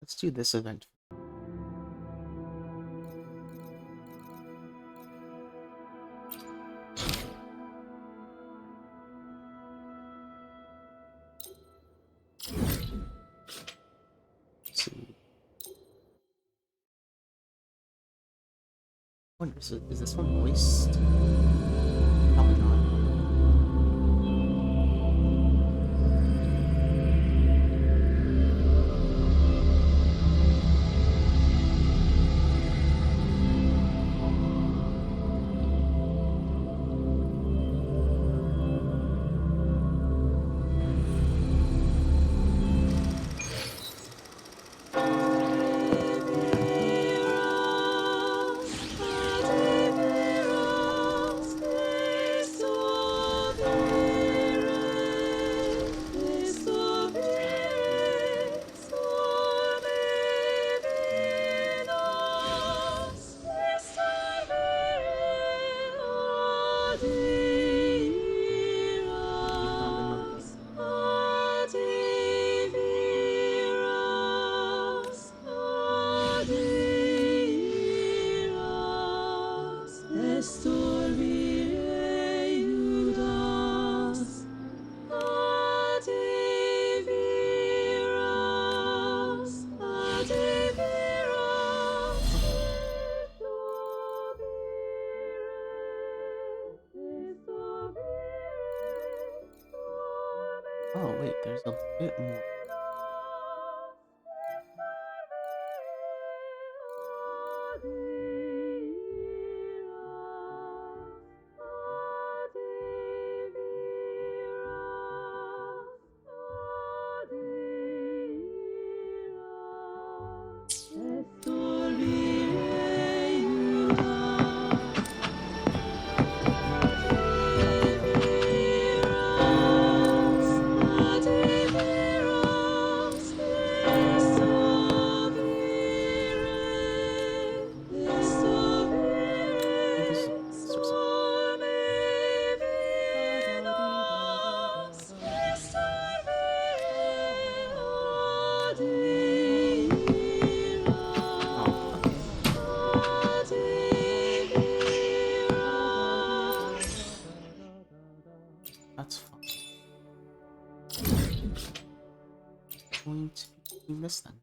Let's do this event. Let's see. Is this one moist? Probably not. Oh wait, there's a bit more. That's fun. Going to do this then.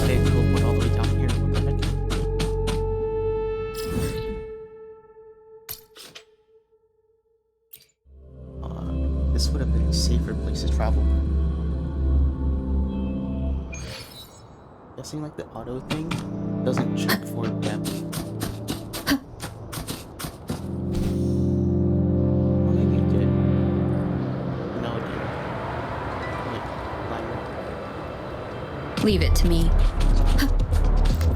Okay, we'll put all the way down here. What the heck? This would have been a safer place to travel. Guessing like the auto thing doesn't check for depth. Or maybe it did. No, it didn't. Like, Leave it to me.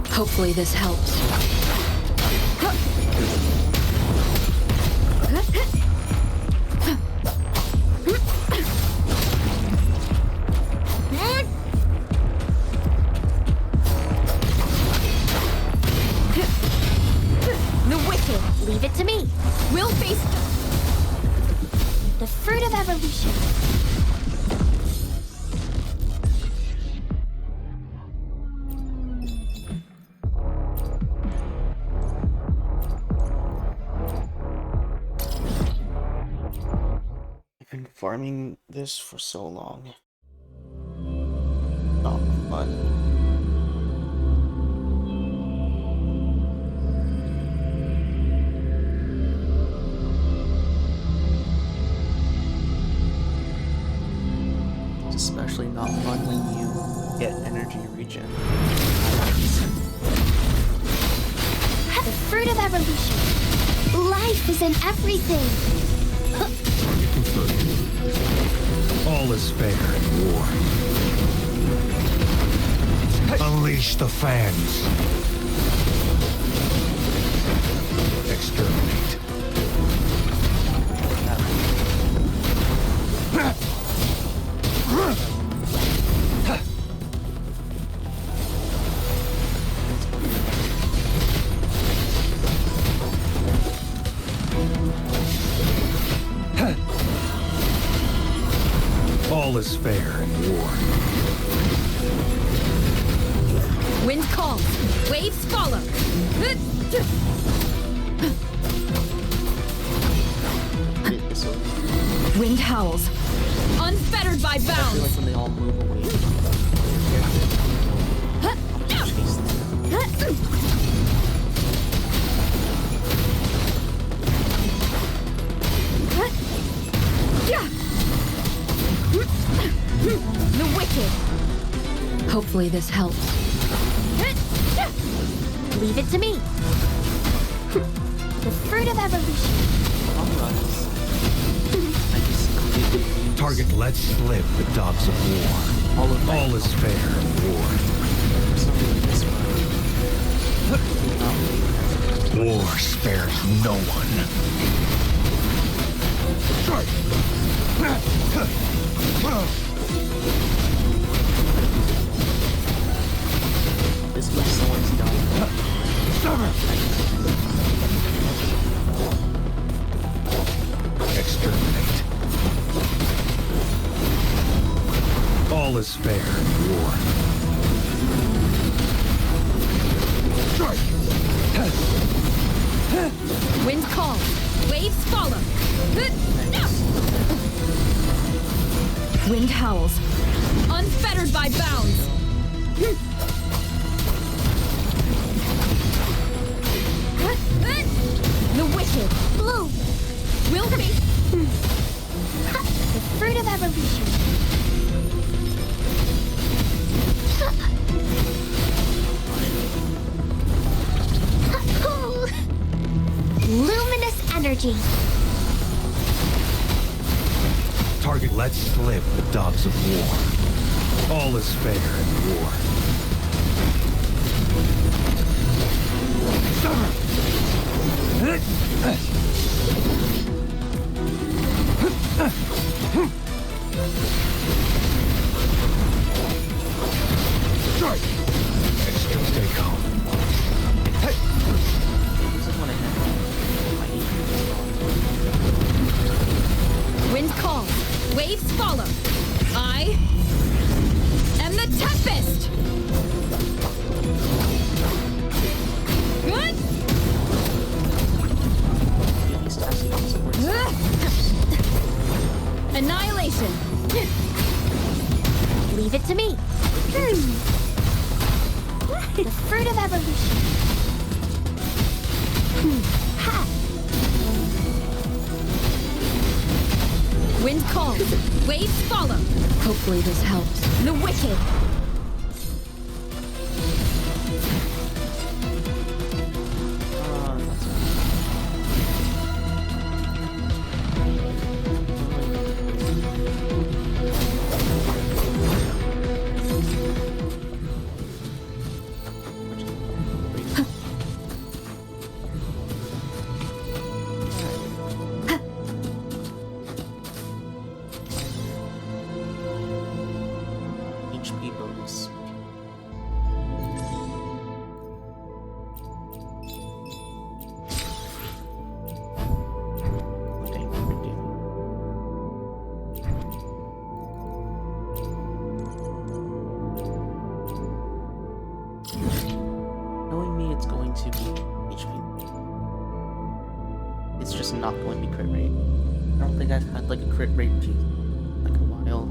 Hopefully this helps. The wicked, leave it to me. We'll face the fruit of evolution. I've been farming this for so long. Not fun. Especially not fun when you get energy regen. The fruit of evolution. Life is in everything. All is fair in war. Unleash the fans. Exterminate. All is fair in war. Wind calls, waves follow. Wait, this one. Wind howls, unfettered by I feel like bounds. when they all move away, I'll just chase them. The wicked. Hopefully this helps. Leave it to me. The fruit of evolution. I'll rise. I just completely use Target lets slip the dogs of war. all of my All is fair in war. for some reason this one. War spares no one. This much someone's done. Exterminate. All is fair in war. Wind calls, waves follow. Wind howls, unfettered by bounds. The wicked. Blue. Will be. The fruit of evolution. Luminous energy. Target lets slip the dogs of war. All is fair in war. Extra stay calm. This is what I have. My HP. Wind calls, waves follow. I am the Tempest. Good. At least has some support. Annihilation. Leave it to me. The fruit of evolution. Ha. Wind calls, waves follow. Hopefully this helps. The wicked. That's HP bonus. What dang freaking. Knowing me, it's going to be HP. It's just not going to be crit rate. I don't think I've had like a crit rate in like a while.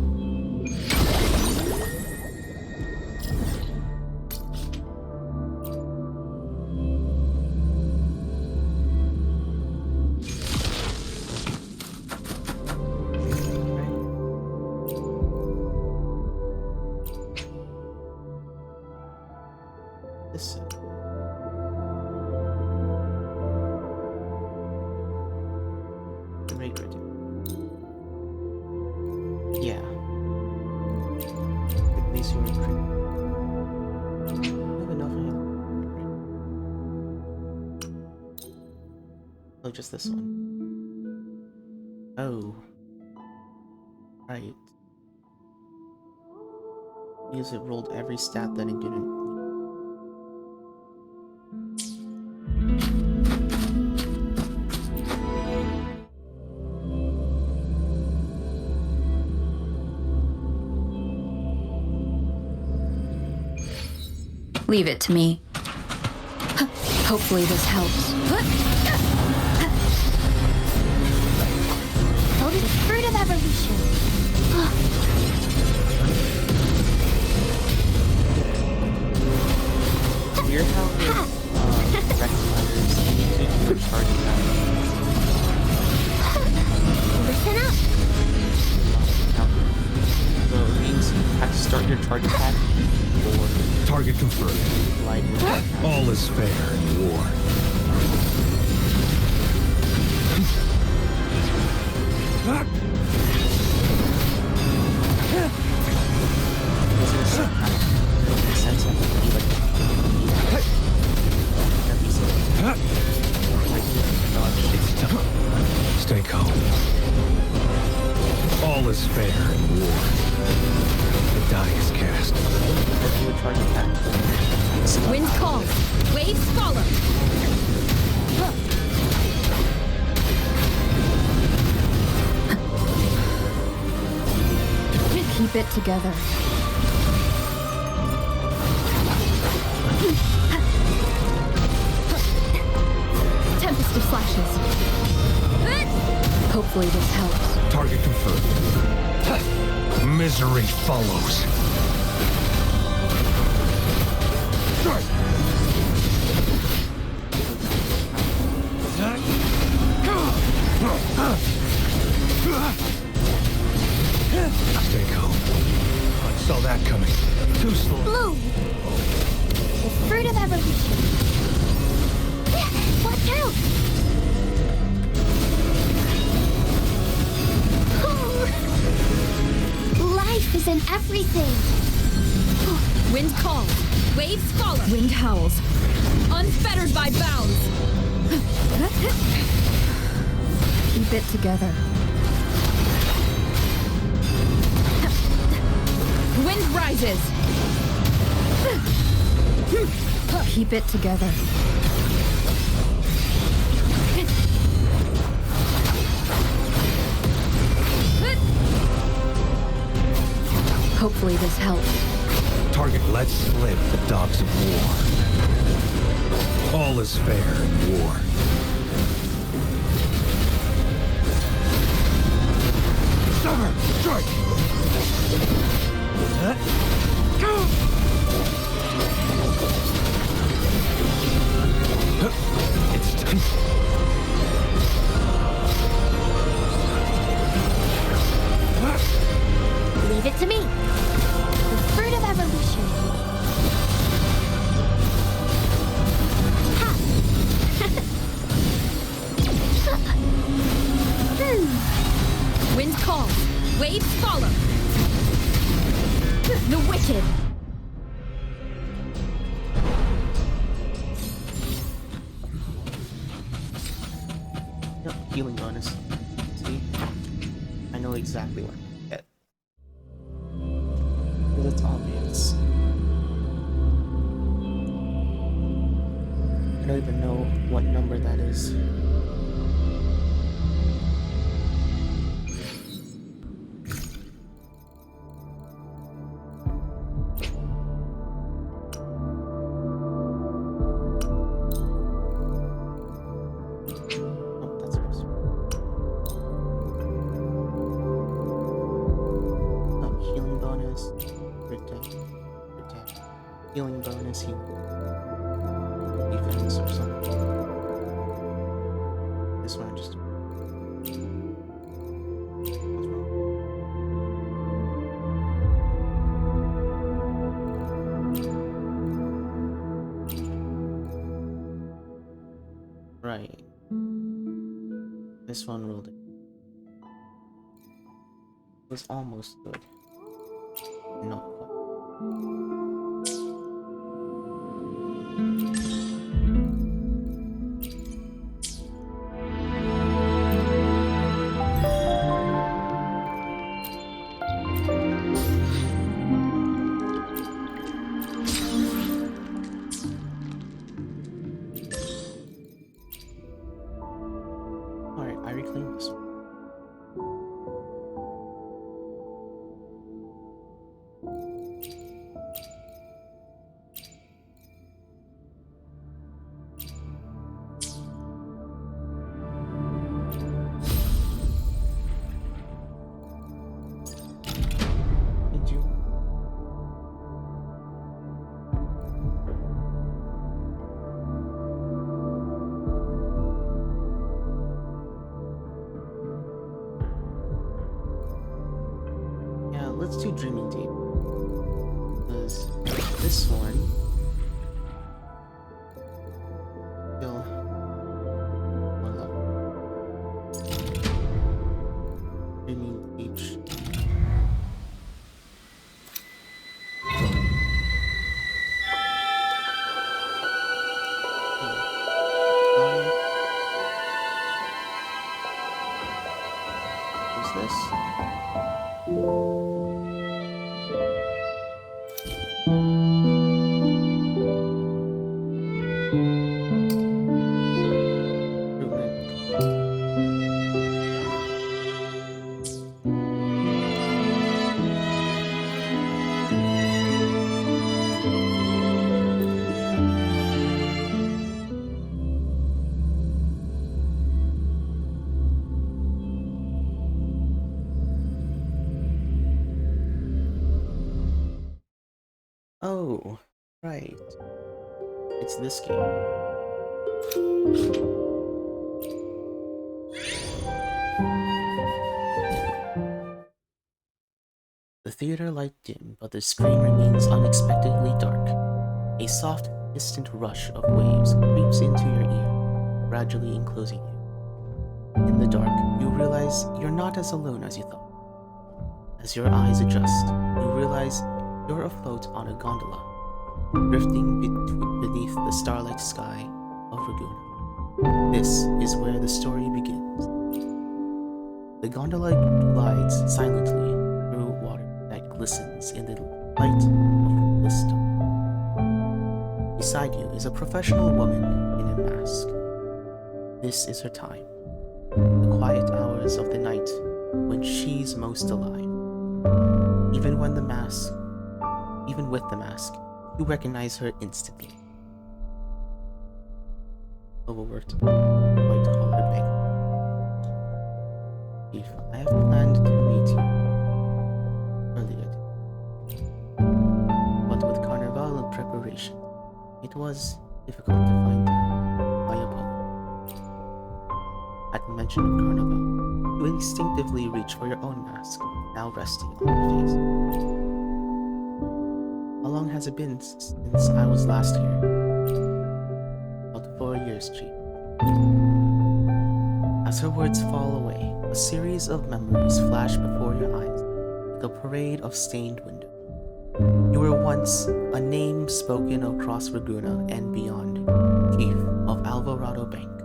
This is the rate rating. Yeah. At least you're crit. I have enough of him. Oh, just this one. Oh. Right. Because it rolled every stat that it didn't. Leave it to me. Hopefully this helps. Oh, the fruit of evolution. Weird how it recognizes your charge attack. Listen up. So it means you have to start your charge attack or Target confirmed. light attack. All is fair in war. Sense of It's time. Stay calm. All is fair in war. The die is cast. you would charge attack. Wind calls. Waves follow. Keep it together. Tempest of flashes. Hopefully this helps. Target confirmed. Misery follows. Stay calm. I saw that coming. Too slow. Bloom. The fruit of evolution. Watch out! Life is in everything. Wind calls. Waves follow. Wind howls. Unfettered by bounds. Keep it together. Wind rises. Keep it together. Hopefully this helps. Target lets slip the dogs of war. All is fair in war. Summer, strike! It's time. Leave it to me. The fruit of evolution. Ha! Wind calls. Waves follow. The wicked. Yep, healing bonus. See? I know exactly what to get. Because it's obvious. I don't even know what number that is. Oh, that's yours. Oh, healing bonus. Protect. Protect. Healing bonus, healing. Defense or something. This one just. What's wrong? Right. This one ruled it. Was almost good. Not quite. Alright, I reclaim this one. say Dreaming Deep. Because this one still more love. Dreaming Beach. What's this? Oh, right. It's this game. The theater light dim, but the screen remains unexpectedly dark. A soft, distant rush of waves creeps into your ear, gradually enclosing you. In the dark, you realize you're not as alone as you thought. As your eyes adjust, you realize you're afloat on a gondola, drifting beneath the starlight sky of Ragunna. This is where the story begins. The gondola glides silently through water that glistens in the light of the star. Beside you is a professional woman in a mask. This is her time, the quiet hours of the night when she's most alive. Even with the mask, you recognize her instantly. Overworked white-collar banker. Chief, I have planned to meet you earlier today. But with Carnival in preparation, it was difficult to find time. I apologize. At the mention of Carnival, you instinctively reach for your own mask, now resting on your face. How long has it been since I was last here? About 4 years, Chief. As her words fall away, a series of memories flash before your eyes, like a parade of stained windows. You were once a name spoken across Ragunna and beyond, Chief of Alvarado Bank.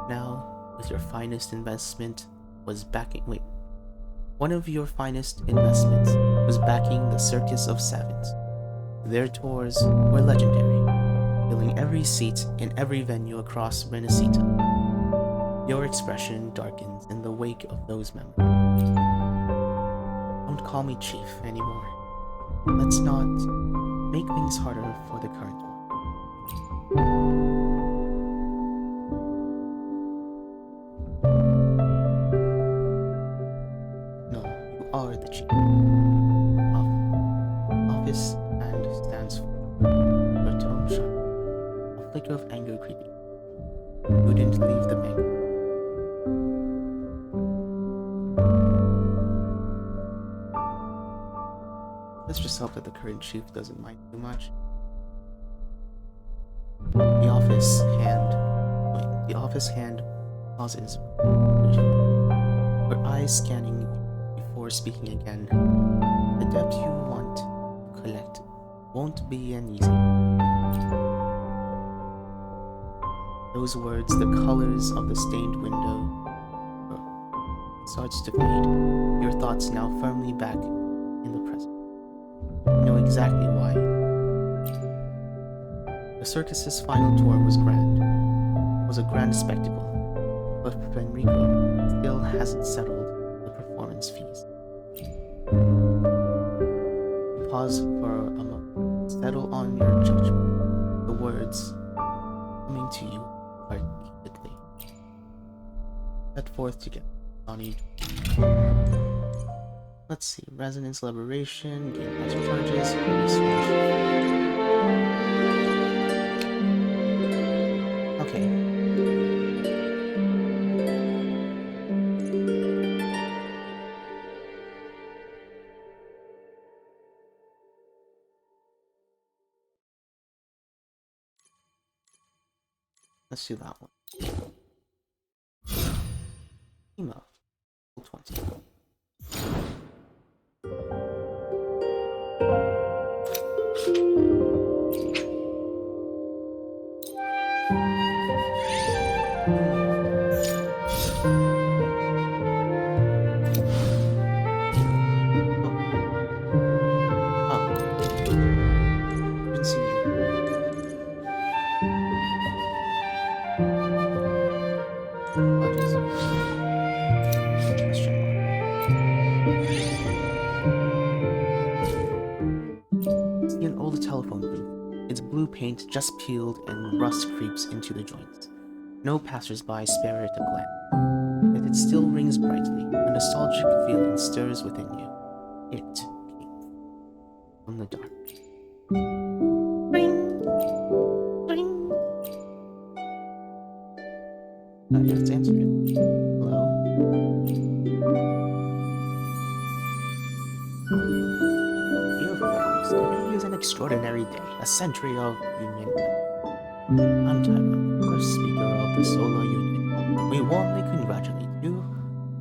Now, with your finest investment was backing. One of your finest investments was backing the Circus of Sevens. Their tours were legendary, filling every seat in every venue across Renacita. Your expression darkens in the wake of those memories. Don't call me Chief anymore. Let's not make things harder for the current one. No, you are the Chief. Office and stands for. Your tone sharp. A flicker of anger creeping. You didn't leave the bank. Let's just hope that the current chief doesn't mind too much. The office hand pauses, her eyes scanning you before speaking again. The debt you want to collect won't be an easy. Those words, the colors of the stained window, starts to fade. Your thoughts now firmly back in the present. You know exactly why. The circus's final tour was a grand spectacle, but Fenrico still hasn't settled the performance fees. Pause for a moment. Settle on your judgment. The words coming to you articulately. Set forth together on each. Let's see. Resonance liberation, gain extra charges, okay. Let's do that one. Emo. 20. Didn't see you. Apologies. Question mark. See an old telephone booth. Its blue paint just peeled and rust creeps into the joints. No passersby spare it a glance. Yet it still rings brightly. A nostalgic feeling stirs within you. It came from the dark. Ring! Ring! Let's answer it. Hello? Dear friends, today is an extraordinary day, a century of union. I'm Tyrone, first speaker of the Solar Union. We warmly congratulate you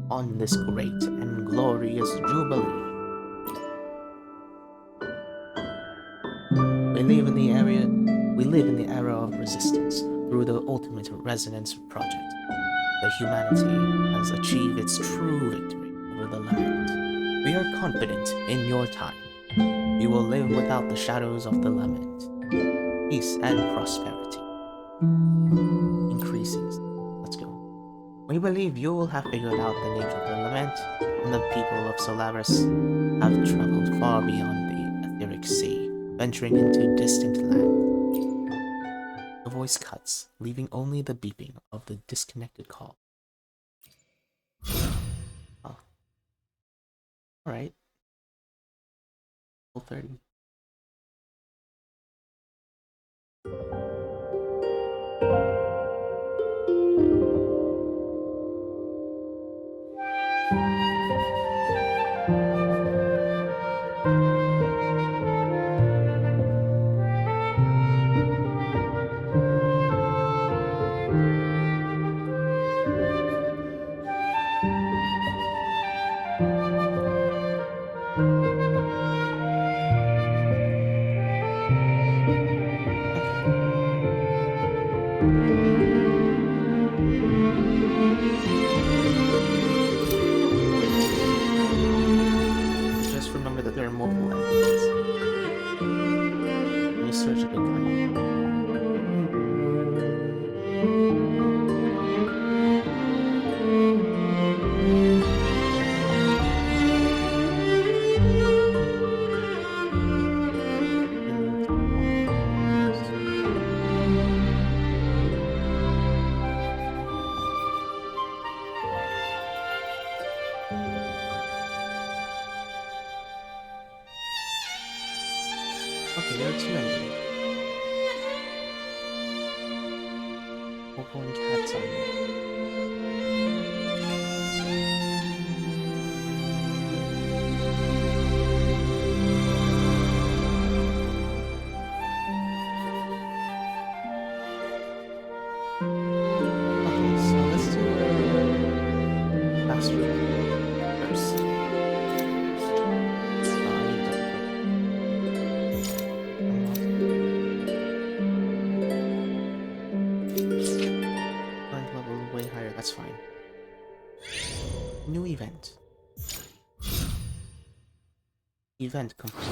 on this great and glorious jubilee. We live in the era of resistance through the Ultimate Resonance Project. The humanity has achieved its true victory over the lament. We are confident in your time. You will live without the shadows of the lament. Peace and prosperity increases. Let's go. We believe you will have figured out the nature of the lament, and the people of Solaris have traveled far beyond the etheric sea, venturing into distant land. The voice cuts, leaving only the beeping of the disconnected call. Oh. Alright. 30. Just remember that there are multiple entities. When you search a big kind. Okay, there are two endings. Popo and Cat's on. Okay, so let's do last week first. Level way higher, that's fine. New event. Event complete.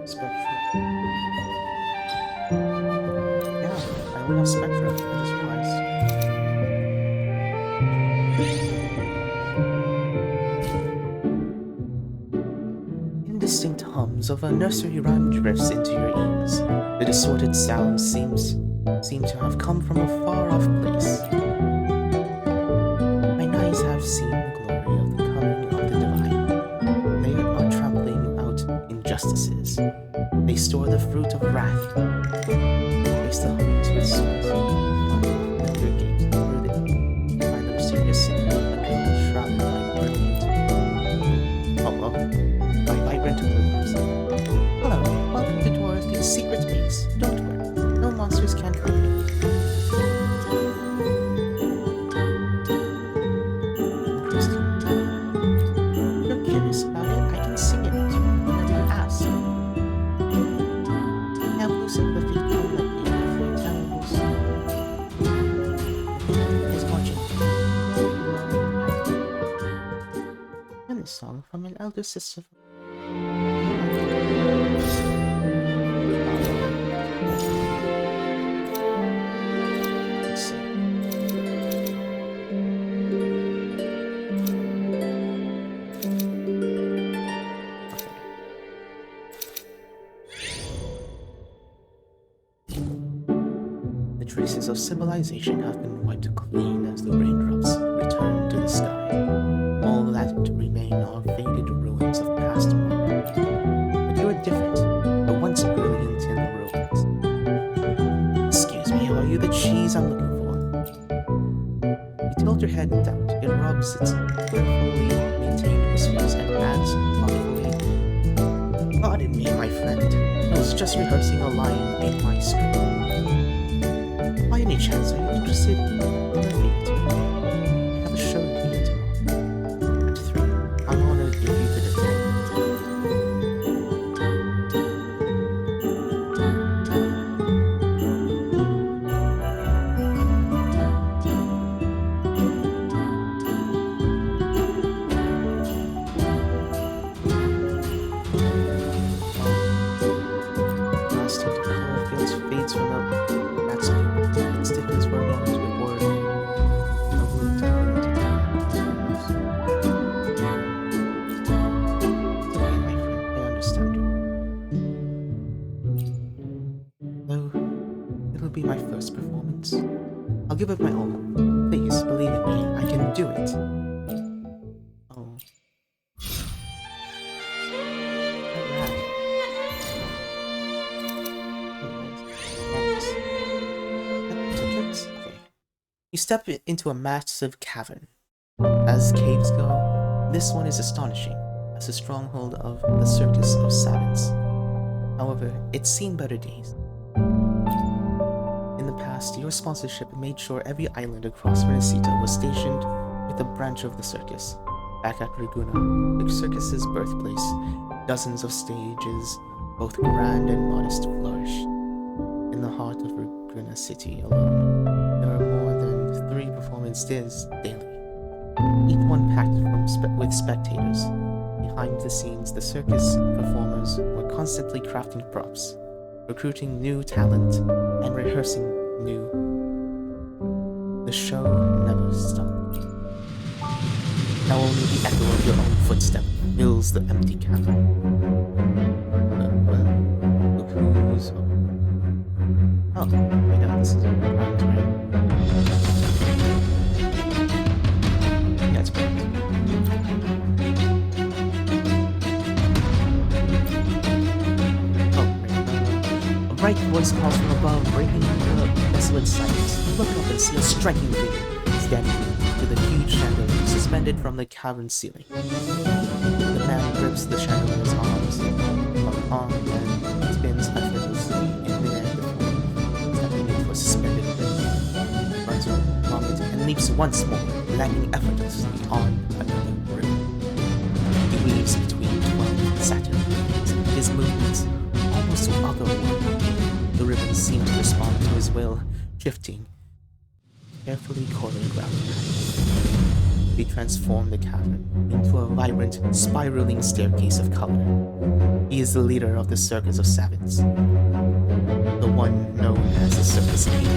Spectrum. Yeah, I only have Spectrum, I just realized. Indistinct hums of a nursery rhyme drifts into your ears. The distorted sounds seem to have come from a far-off place. fruit of wrath. Face the hunger to its source. Find your gate through the find the mysterious city, a girl shrouded by brilliant. By vibrant blooms. Hello, welcome to Dorothy's secret base. Don't worry, no monsters can come here. If you're curious about it, I can sing it to you whenever you ask. Have no sympathy, don't let me for animals. Is watching. And this song from an elder sister. Let's see. The traces of civilization have been wiped clean as the raindrops return to the sky. All that remain are faded ruins of past moments. But you are different, but once brilliant in the ruins. Excuse me, are you the cheese I'm looking for? You tilt your head in doubt. It rubs its carefully maintained whiskers and adds thoughtfully. Pardon me, my friend. I was just rehearsing a line in my script. By any chance, are you interested in the theater? I have a show for you tomorrow. At 3. I'm honored if you could attend. Last year, the color fields fades from the that's it stiffens for a moment before a blue turn into darkness. It's okay, my friend, I understand you. Though, it'll be my first performance. I'll give it my all. Please, believe in me, I can do it. Oh. Alright. Anyways, okay. You step into a massive cavern. As caves go, this one is astonishing as a stronghold of the Circus of Savants. However, it's seen better days. In the past, your sponsorship made sure every island across Renacita was stationed with a branch of the circus. Back at Ragunna, the circus's birthplace, dozens of stages, both grand and modest, flourished. In the heart of Ragunna City alone, there are more than 3 performances daily, each one packed with spectators. Behind the scenes, the circus performers were constantly crafting props, recruiting new talent, and rehearsing new. The show never stopped. Now only the echo of your own footstep fills the empty cavern. Well, look who's... Oh, wait, no, this is a round, right? Yeah, it's correct. Oh, right. A bright voice calls from above, breaking the desolate silence. You look up and see a striking figure standing with a huge chandelier suspended from the cavern ceiling. The man grips the chandelier's arm and spins effortlessly in midair before stepping into a suspended ring, runs along it, and leaps once more, landing effortlessly on another ring. He weaves between 12 satin rings, his movements almost otherworldly. The ribbons seem to respond to his will, shifting, carefully choreographed. They transform the cavern into a vibrant, spiraling staircase of color. He is the leader of the Circus of Savants, the one known as the Circus King.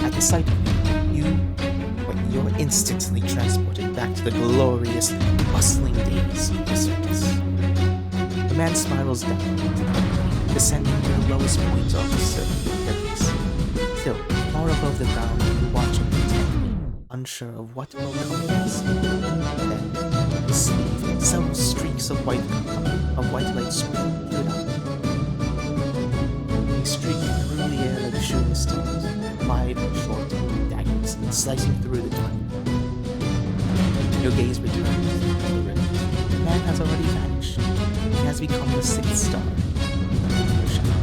At the sight of you're instantly transported back to the glorious, bustling days of the circus. The man spirals down, descending to the lowest point of the staircase. Still, far above the ground, you watch him intently, unsure of what will come next. Then, his sleeve, several streaks of white light spring out. flames streaking through the air like shooting stars, 5 short daggers slicing through the time. Your gaze returns to the river. The man has already vanished. He has become the 6th star in your shadow.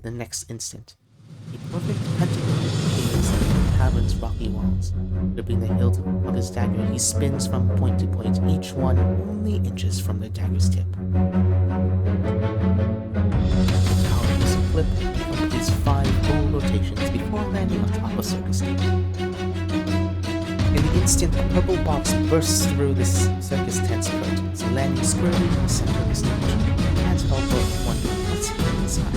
The next instant, a perfect pentagon appears in the cavern's rocky walls. Gripping the hilt of his dagger, he spins from point to point, each one only inches from the dagger's tip. His flip completes 5 full rotations before landing on top of circus stage. In the instant, a purple box bursts through the circus tent's curtains, landing squarely in the center of the stage. You can't help but wonder what's hidden inside.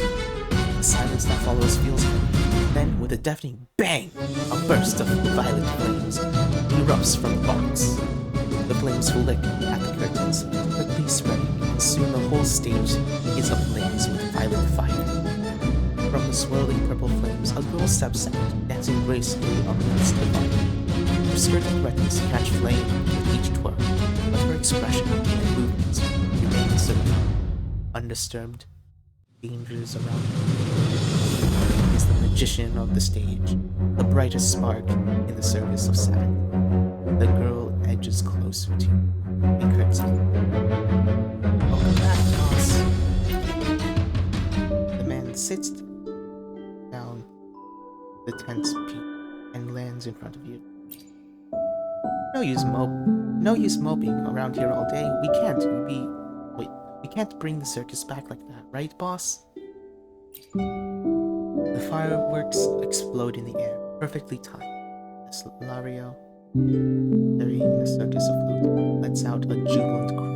The silence that follows feels heavy. Then, with a deafening bang, a burst of violet flames erupts from the box. The flames flick at the curtains, quickly spreading, and soon the whole stage is ablaze with violet fire. From the swirling purple flames, a girl steps out, dancing gracefully amidst the fire. Her skirt threatens to catch flame with each twirl, but her expression and movements remain serene. Undisturbed, dangers around her. Is the magician of the stage, the brightest spark in the service of 7. The girl edges closer to a curtsy. Welcome back, boss. The man sits down the tent's peak and lands in front of you. No use moping around here all day. We can't bring the circus back like that, right, boss? The fireworks explode in the air, perfectly timed, as Lario, carrying the circus afloat, lets out a jubilant cry.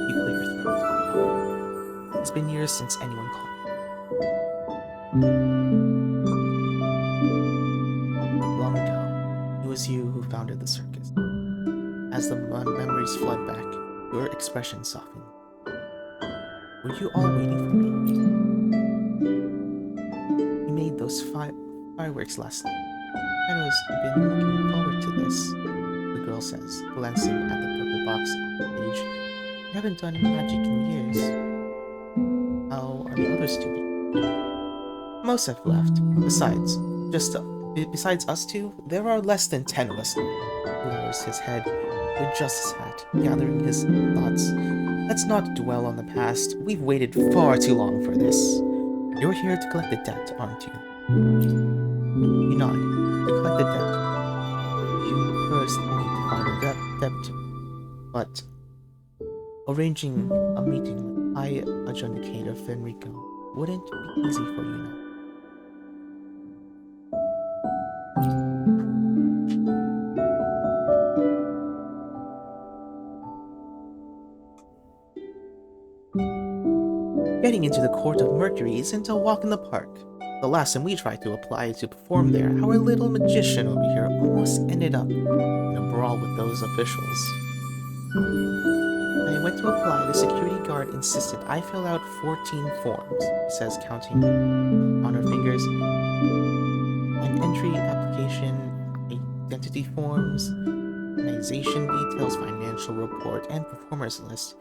You clear your throat. It's been years since anyone called. Long ago, it was you who founded the circus. As the memories flood back, your expression softened. Were you all waiting for me? We made those fireworks last night. Shadows have been looking forward to this, the girl says, glancing at the purple box on the page. You haven't done magic in years. How are the others doing? Most have left. Besides us two, there are less than 10 of us now. He lowers his head to adjust his hat, gathering his thoughts. Let's not dwell on the past. We've waited far too long for this. You're here to collect the debt, aren't you? You nod. To collect the debt, you first need to find the debtor. But arranging a meeting with High Adjudicator Fenrico wouldn't be easy for you now. Getting into the Court of Mercury isn't a walk in the park. The last time we tried to apply to perform there, our little magician over here almost ended up in a brawl with those officials. When I went to apply, the security guard insisted I fill out 14 forms, he says, counting on her fingers. An entry application, identity forms, organization details, financial report, and performers list.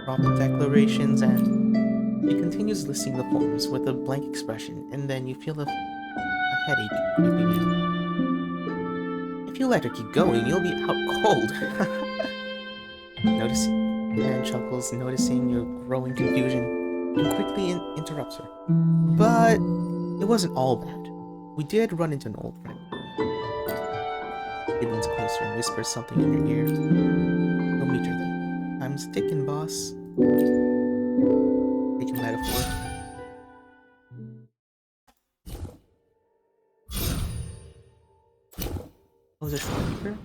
Profit declarations, and he continues listing the forms with a blank expression, and then you feel a headache creeping in. If you let her keep going, you'll be out cold. The man chuckles, noticing your growing confusion, and quickly interrupts her. But it wasn't all bad. We did run into an old friend. He leans closer and whispers something in your ear. Go meet her then. Time's ticking, boss. Take a metaphor. Oh, is it shopkeeper?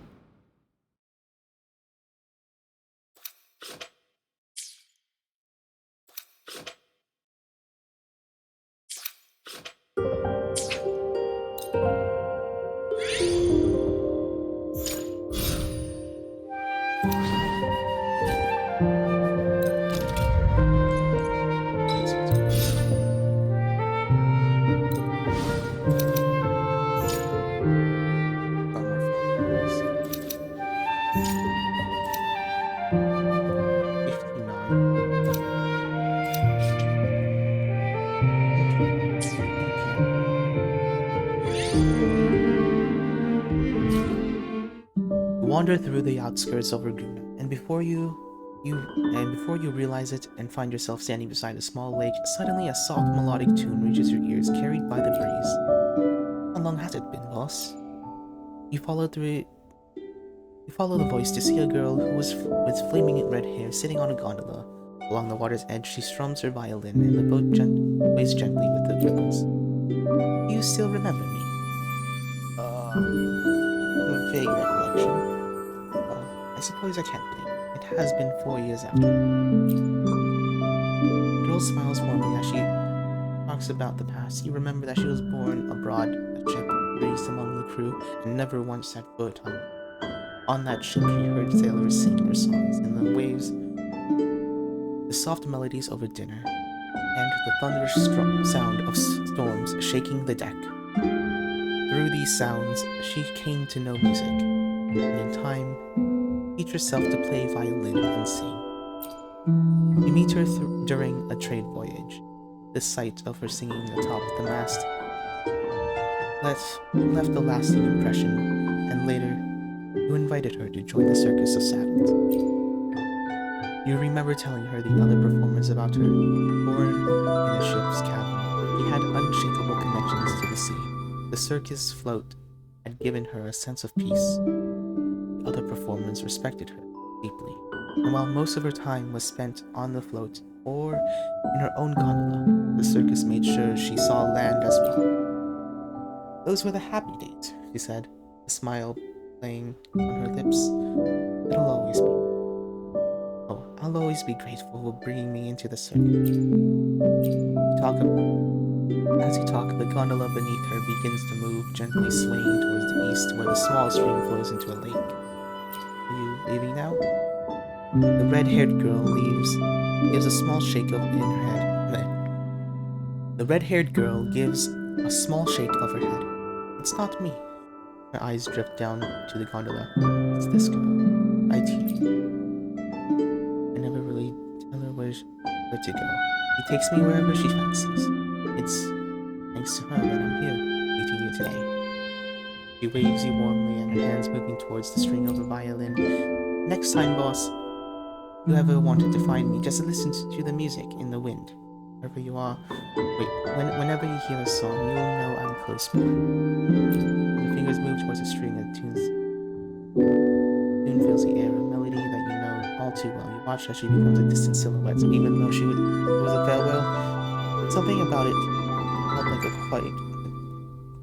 You wander through the outskirts of Ragunna, and before you realize it and find yourself standing beside a small lake, suddenly a soft melodic tune reaches your ears, carried by the breeze. How long has it been, boss? You follow the voice to see a girl who was with flaming red hair sitting on a gondola. Along the water's edge, she strums her violin, and the boat sways gently with the ripples. Do you still remember me? A vague recollection. I suppose I can't blame. It has been 4 years after. The girl smiles warmly as she talks about the past. You remember that she was born abroad, a ship, raised among the crew, and never once set foot on that ship. She heard sailors sing their songs in the waves, the soft melodies over dinner, and the thunderous sound of storms shaking the deck. Through these sounds, she came to know music, and in time, teach herself to play violin and sing. You meet her during a trade voyage. The sight of her singing atop the mast left a lasting impression, and later, you invited her to join the circus of savants. You remember telling her the other performers about her, born in a ship's cabin. She had unshakable connections to the sea. The circus float had given her a sense of peace. The other performers respected her deeply, and while most of her time was spent on the float or in her own gondola, the circus made sure she saw land as well. Those were the happy days, she said, a smile playing on her lips. I'll always be grateful for bringing me into the circus. As you talk, the gondola beneath her begins to move, gently swaying towards the east, where the small stream flows into a lake. Are you leaving now? The red-haired girl gives a small shake in her head. The red-haired girl gives a small shake of her head. It's not me. Her eyes drift down to the gondola. It's this girl, right here. I never really tell her where to go. She takes me wherever she fancies. It's thanks to her that I'm here, meeting you today. She waves you warmly, and her hands moving towards the string of her violin. Next time, boss, you ever wanted to find me, just listen to the music in the wind. Wherever you are, whenever you hear a song, you'll know I'm close by. Your fingers move towards the string, and the tune fills the air, a melody that you know all too well. You watch as she becomes a distant silhouette, so even though it was a farewell, something about it felt like a quiet.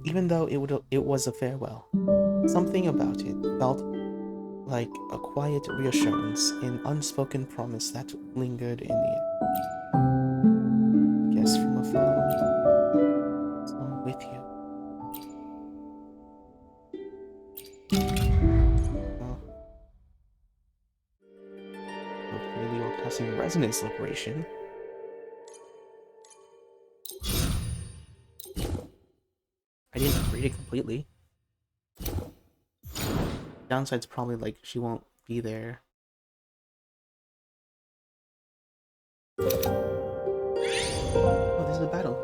Even though it was a farewell, something about it felt like a quiet reassurance, an unspoken promise that lingered in the air. Guess from afar, so I'm with you. Really orgasmic resonance liberation. I didn't read it completely. Downside's probably like she won't be there. Oh, this is a battle.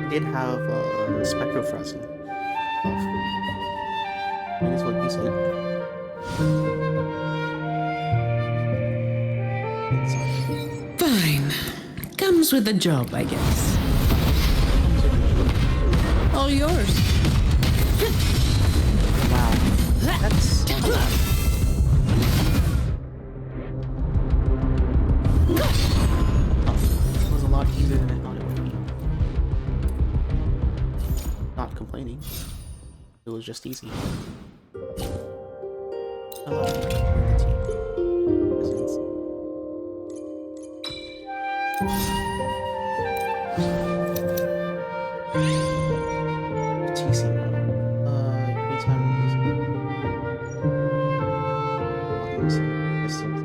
Did have spectrofrosting. That is what you said. Fine. Comes with the job, I guess. All yours. Wow. That's it was a lot easier than I thought it would be. Not complaining. It was just easy. Hello, team. Presents. TC every time buttons, pistols.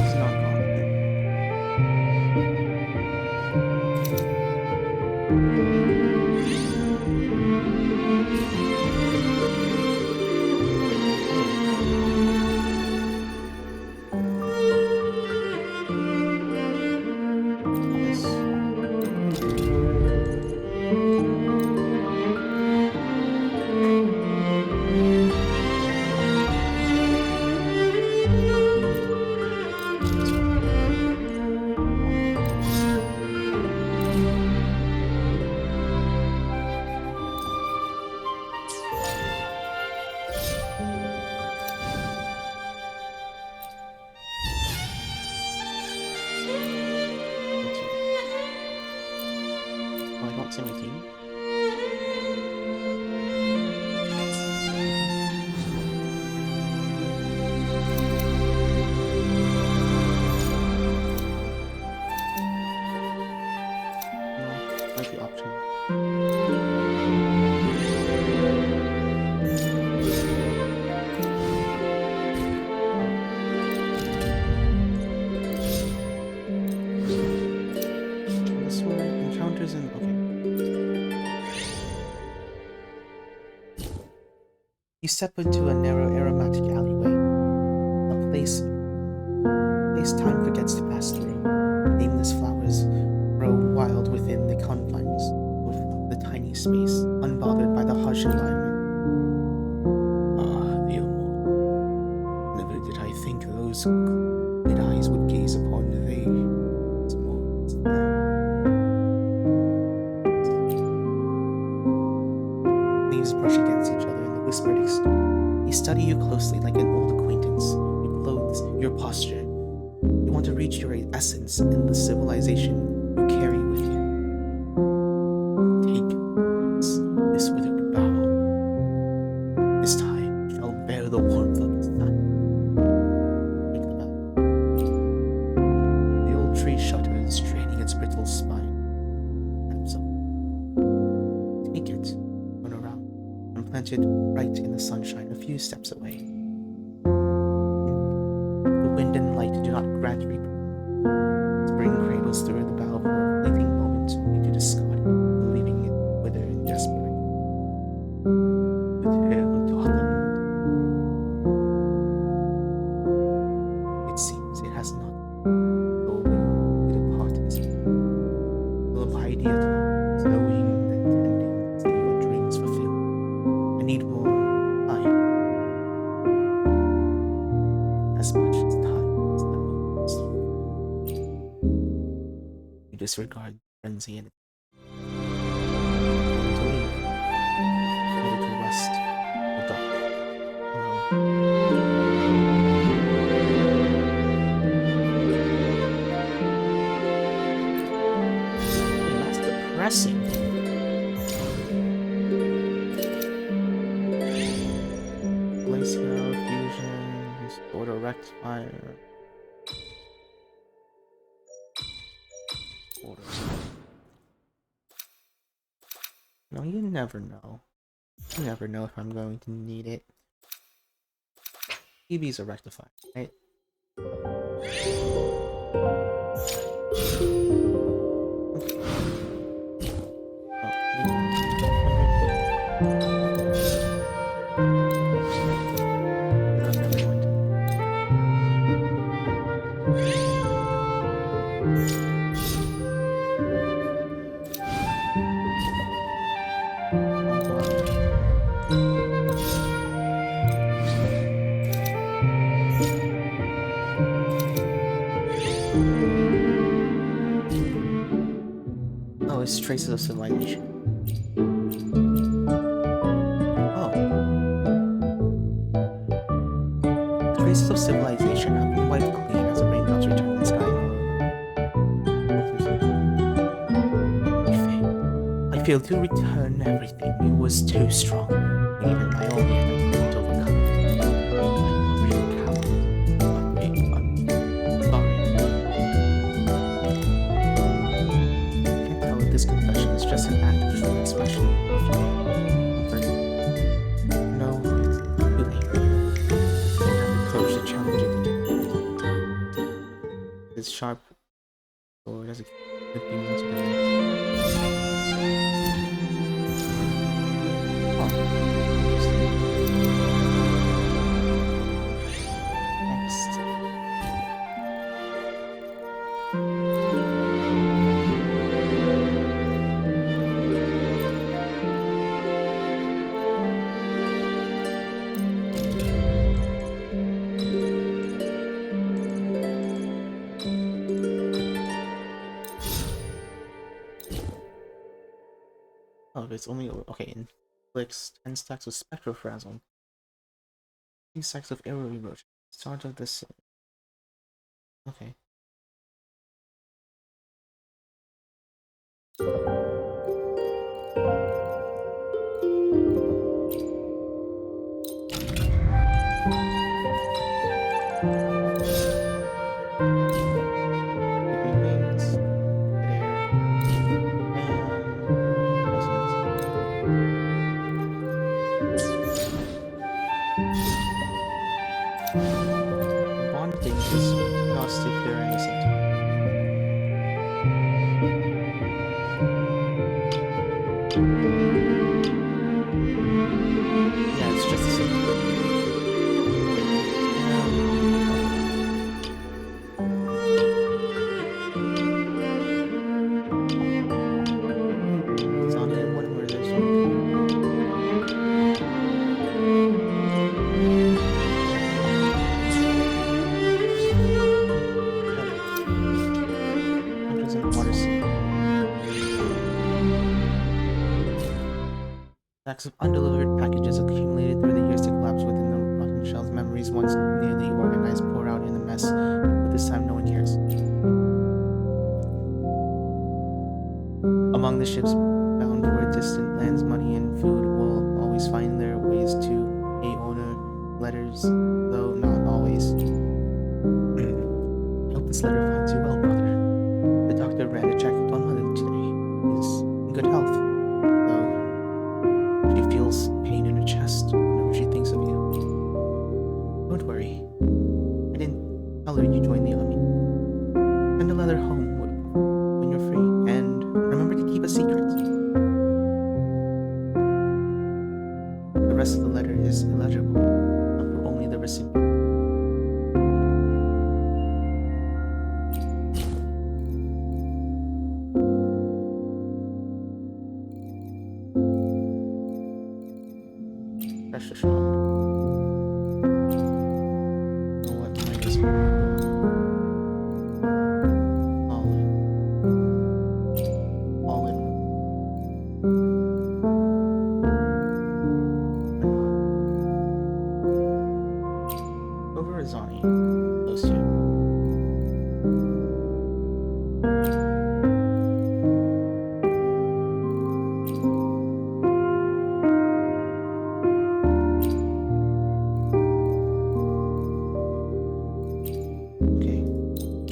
It's not gone. proximity. No, might be optional. This one encounters in okay. You step into a narrow aromatic alleyway, a place time forgets to pass through. Nameless flowers grow wild within the confines of the tiny space, unbothered by the harsh environment. Ah, the immortal. Never did I think those good eyes would gaze upon thee. It's more than that. Leaves brush against each other in the whispered exchange. They study you closely like an old acquaintance. Your clothes, your posture. You want to reach your essence in the civilization you carry with you. Take this withered bough. This time shall bear the warmth of the sun. Break the bough. The old tree shudders, straining its brittle spine. Absolutely. Take it, turn around, and plant it right in the sunshine a few steps away. The wind and light do not grant rebirth. Spring cradles through the bough for a fleeting moment, only to discard it, leaving it wither in desperation. The tale darkened. It seems it has not. So will it depart this morning. Will abide yet long, snowing and tending to see your dreams fulfilled. I need more time. As much as time as the moments. You disregard frenzy and to leave, ready to rest the dark alone. That's depressing. Glacial fusion, restore to rectifier. Order. No, you never know. You never know if I'm going to need it. EV's a rectifier, right? Oh, it's traces of civilization. Oh. The traces of civilization have been wiped clean as the raindrops return to the sky. I failed to return everything. It was too strong. Even my own hand, I couldn't overcome it. I'm a real coward. I'm sorry. I can tell that this confession is just an act of true expression. No, it's too late. I don't have the courage to challenge it again. This sharp sword as it flipping into the night. Next. Oh, it's only okay. Inflicts 10 stacks of spectral frazzle, 3 stacks of arrow erosion. Start of this. Okay. Stacks of undelivered packages accumulated through the years to collapse within the rotten shells. Memories once nearly organized pour out in a mess, but this time no one cares. Among the ships bound for distant lands, money and food will always find their ways to a owner. Letters, though not always. I hope this letter finds you well, brother. The doctor ran a check on Mother today. He's in good health, though she feels pain in her chest whenever she thinks of you. Don't worry. I didn't tell her you joined the army. Send a letter home when you're free, and remember to keep a secret. The rest of the letter is illegible, for only the recipient. Precious shot. Oh, what mine is all in. Over Azani, close to you. Okay,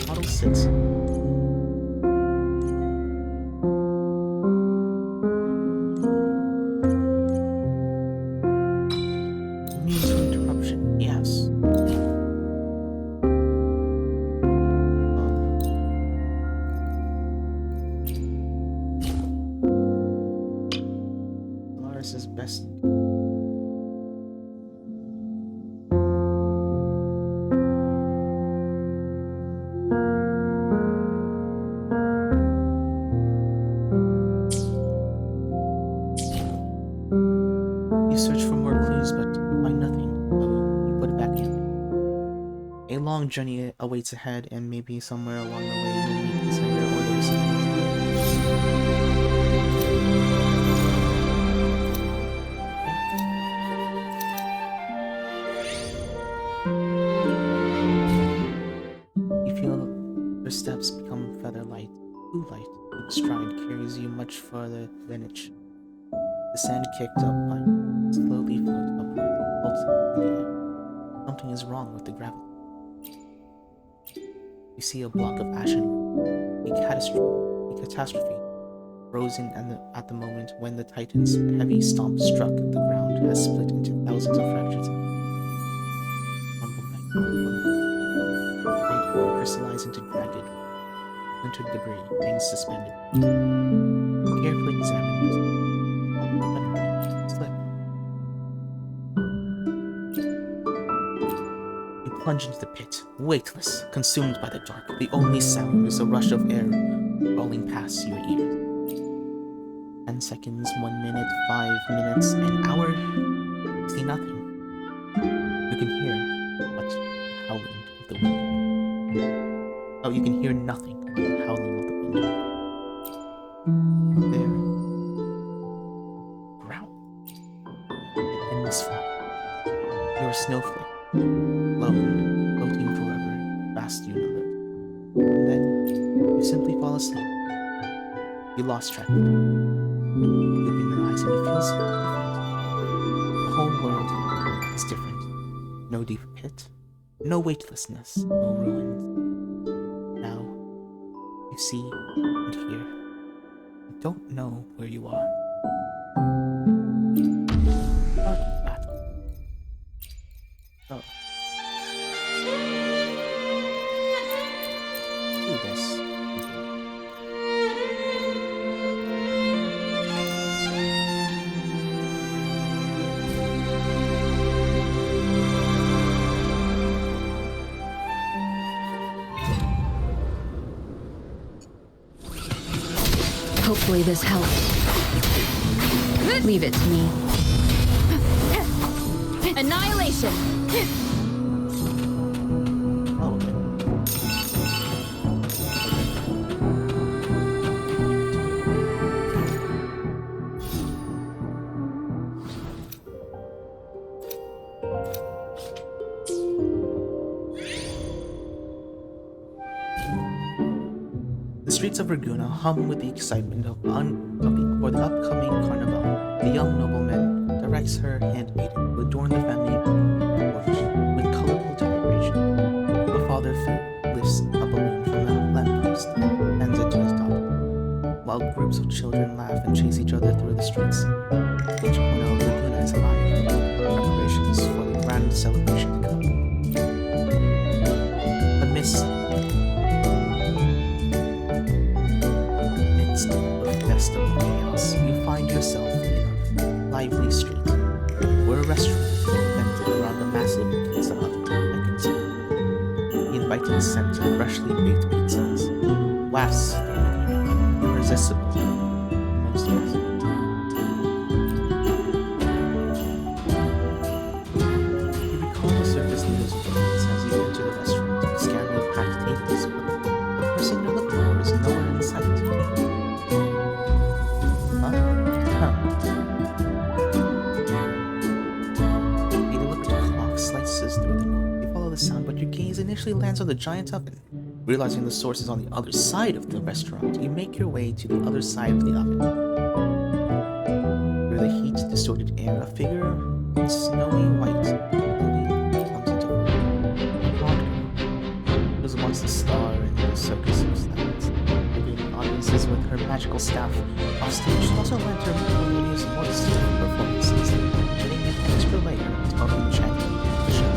Model 6. Means for interruption, yes. Solaris's best. You search for more clues, but find nothing, so you put it back in. A long journey awaits ahead, and maybe somewhere along the way you'll meet the sender or the recipient. You feel your steps become feather light, too light. Each stride carries you much farther than it should. The sand kicked up by slowly floats upward, floats in the air. Something is wrong with the gravity. You see a block of ashen, a catastrophe, frozen at the moment when the Titan's heavy stomp struck the ground, has split into thousands of fractures. Crystallized into jagged, splintered debris, hangs suspended. Carefully examine it. Slip. You plunge into the pit, weightless, consumed by the dark. The only sound is a rush of air rolling past your ears. 10 seconds, 1 minute, 5 minutes, an hour. You see nothing. You can hear but the howling of the wind. Oh, you can hear nothing but the howling of the wind. There. Growl. The endless fall. You're a snowflake. Alone, floating forever, fast universe. And then, you simply fall asleep. You lost track of it. You open your eyes and it feels different. The whole world is different. No deep pit, no weightlessness, no ruins. Now, you see and hear. You don't know where you are. Start the battle. So, do this. Hopefully this helps. Leave it to me. Annihilation! Oh, okay. streets of Ragunna hum with the excitement for the upcoming carnival. The young nobleman directs her handmaiden to adorn the family porch with colorful decoration. The father lifts a balloon from the lamppost and hands it to his daughter, while groups of children laugh and chase each other through the streets. Each corner of Ragunna is alive with preparations for the grand celebration to come. But midst of festival chaos, you find yourself in a lively street, where a restaurant is centered around a massive pizza oven beckons you. The inviting scent of freshly baked pizzas wafts irresistible most of us. You recall the surface news reports as you enter the restaurant and scan the packed tables, but the person you're looking for is nowhere in sight. A deliberate clock slices through the night. You follow the sound, but your gaze initially lands on the giant oven. Realizing the source is on the other side of the restaurant, you make your way to the other side of the oven. Through the heat-distorted air, a figure in snowy white slowly comes into view. Ragunna was once the star in the circus of stars, giving audiences with her magical staff. Offstage, she also lent her melodious voice to her performances, adding an extra layer of enchantment to the show.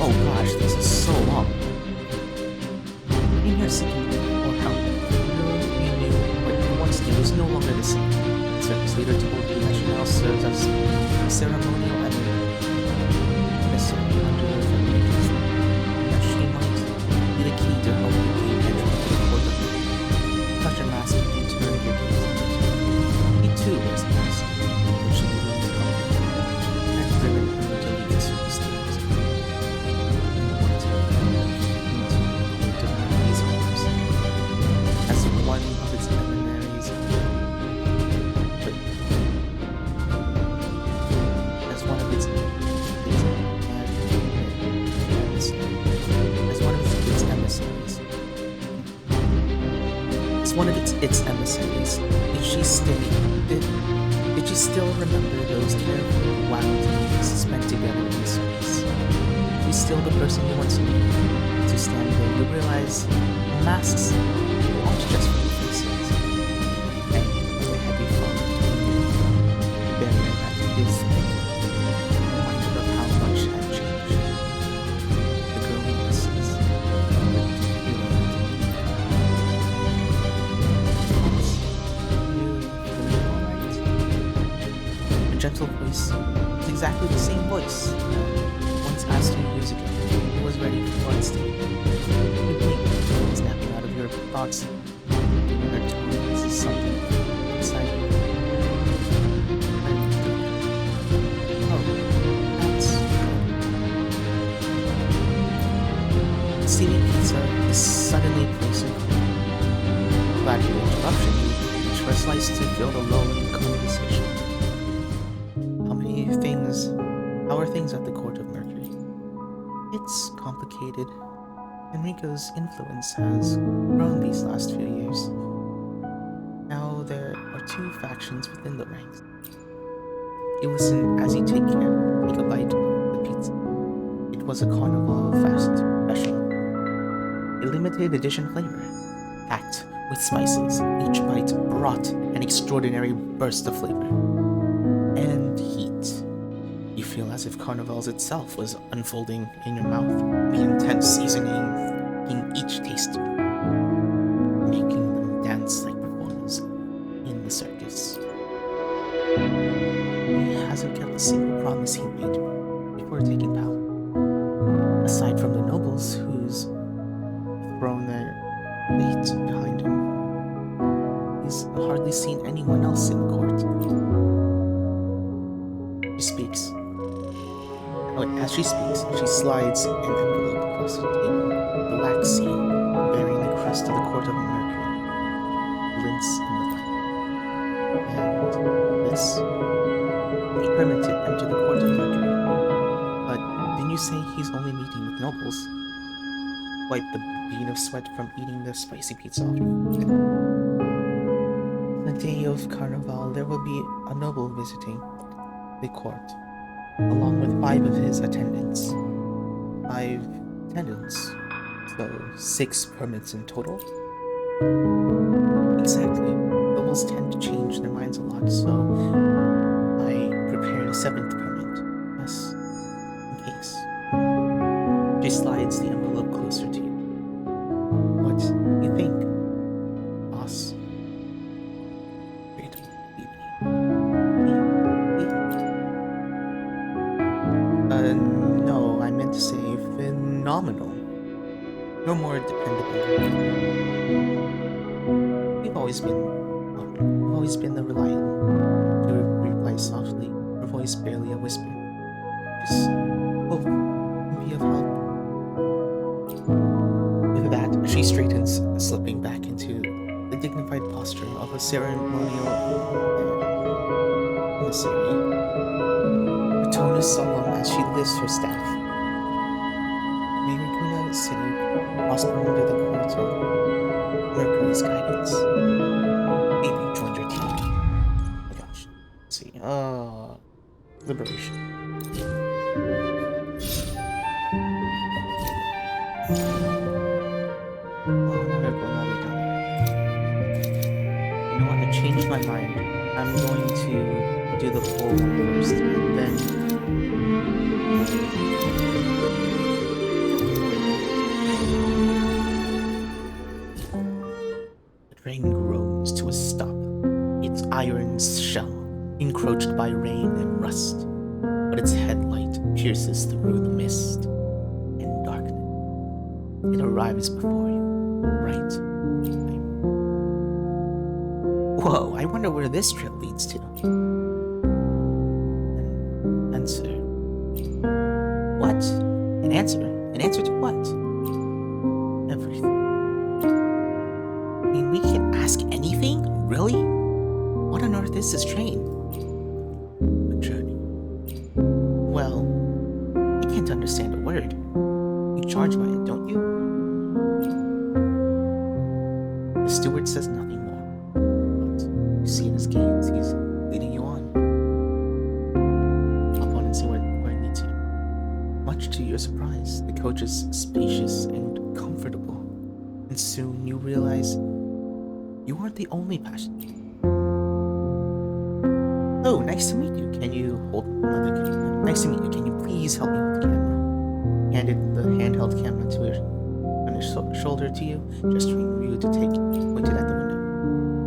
Oh gosh, this is so long. In your seeking for help, you knew what you once knew was no longer the same. The circus leader told you that she now serves as a ceremonial editor, necessary under her family's and that she might be the key to helping you gain entry to the court of law. Touch a mask and you turn your gaze. He too wears a mask, which she believes to help and driven her to leave the circus stage. As one of its emissaries, as one of its emissaries, did she still remember those carefree, wild days spent together in the circus? She's still the person you once knew. As you stand there, you realize masks aren't just for the faces, and the heavy fog, barrier that is a reminder of how much had changed. The girl who listens, a gentle voice is exactly the same voice that once asked you years ago who was ready for its day. You blink, snapping out of your thoughts. Her tone is something inside you. Oh, that's good. Steaming pizza is suddenly placed in cold. Glad for the interruption, you reach for a slice to fill the lull in conversation. How are things at the court of Mercury? It's complicated. Enrico's influence has grown these last few years. Now there are two factions within the ranks. You listen as you take a bite of the pizza. It was a carnival fast special. A limited edition flavor, packed with spices. Each bite brought an extraordinary burst of flavor. And heat. You feel as if Carnivals itself was unfolding in your mouth, the intense seasoning in each taste, making them dance like performers in the circus. He hasn't kept a single promise he made before taking power. Aside from the nobles who's thrown their weight behind him, he's hardly seen anyone else in court. She speaks. As she speaks, she slides an envelope across the table. The wax seal, bearing the crest of the Court of Mercury, glints in the light. And this is permitted to enter the Court of Mercury. But didn't you say he's only meeting with nobles? wipe the bead of sweat from eating the spicy pizza off your forehead. The day of Carnival, there will be a noble visiting the court, along with 5 of his attendants. 5 attendants, so 6 permits in total. Exactly. Nobles tend to change their minds a lot, so I prepared a 7th permit, just in case. She slides the envelope closer to you. What do you think, boss? Great evening. No, I meant to say phenomenal. No more dependable. You've always been the reliable. She replies softly, her voice barely a whisper. Just hope can be of help. With that, she straightens, slipping back into the dignified posture of a ceremonial emissary. Her tone is solemn as she lifts her staff. May Ragunna city prosper under the court of Mercury's guidance. Maybe you joined your team. Oh my gosh. Let's see. Liberation. Oh, they're going all the way down here. You know what? I changed my mind. I'm going to do the full one first, and then the train groans to a stop, its iron shell encroached by rain and rust, but its headlight pierces through the mist and darkness. It arrives before you, right time. Whoa, I wonder where this trail leads to. An answer. What? An answer? An answer to what? Everything. I mean, we can ask anything? Really? What on earth is this train? A journey. Well, I can't understand a word. You charge by it, don't you? The steward says nothing more, but you see in his gaze he's leading you on. Hop on and see where it leads you. Much to your surprise, the coach is spacious and comfortable, and soon you realize you aren't the only passenger. Oh, nice to meet you. Can you hold the camera? Nice to meet you. Can you please help me with the camera? He handed the handheld camera to her on his shoulder to you, gesturing you to take pointed at the window.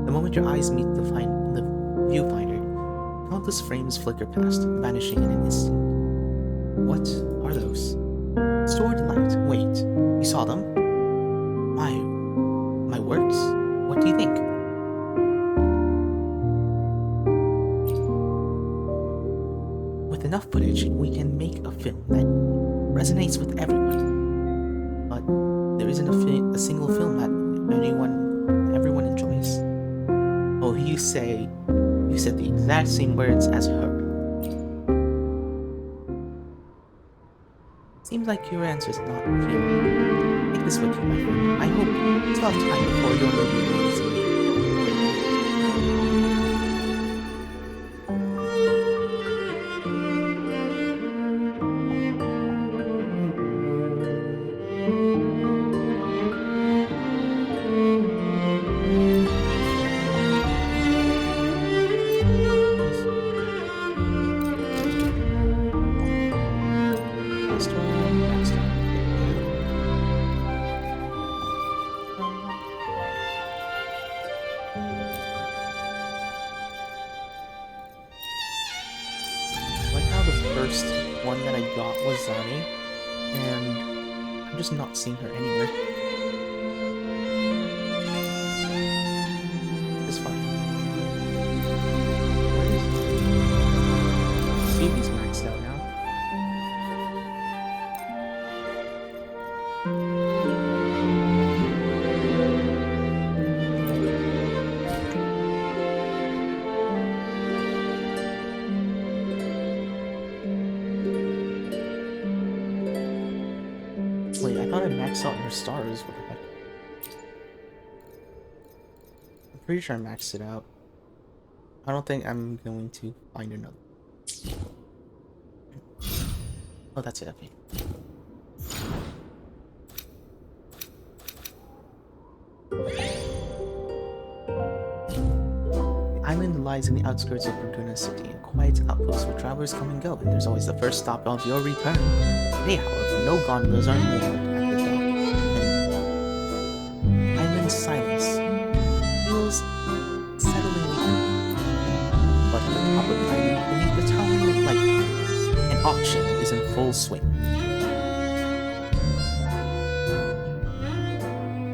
The moment your eyes meet the viewfinder, countless frames flicker past, vanishing in an instant. What are those? Stored light. Wait, you saw them? My works? What do you think? With enough footage, we can make a film that resonates with everyone. But there isn't a single film that everyone enjoys. Oh, you said the exact same words as her. Seems like your answer's not here. Take this with you, my friend. I hope you still have time before your movie release. First one that I got was Zani, and I'm just not seeing her anywhere. It's fine. Phoebe's maxed out now. Wait, I thought I maxed out your stars. What the heck? I'm pretty sure I maxed it out. I don't think I'm going to find another. Oh, that's it. Okay. The island lies in the outskirts of Ragunna City, a quiet outpost where travelers come and go, and there's always the first stop of your return. Today, however, no gondolas are moored at the dock, and island silence feels settlingly eerie. But at the top of the island, beneath the towering lighthouse, an auction is in full swing.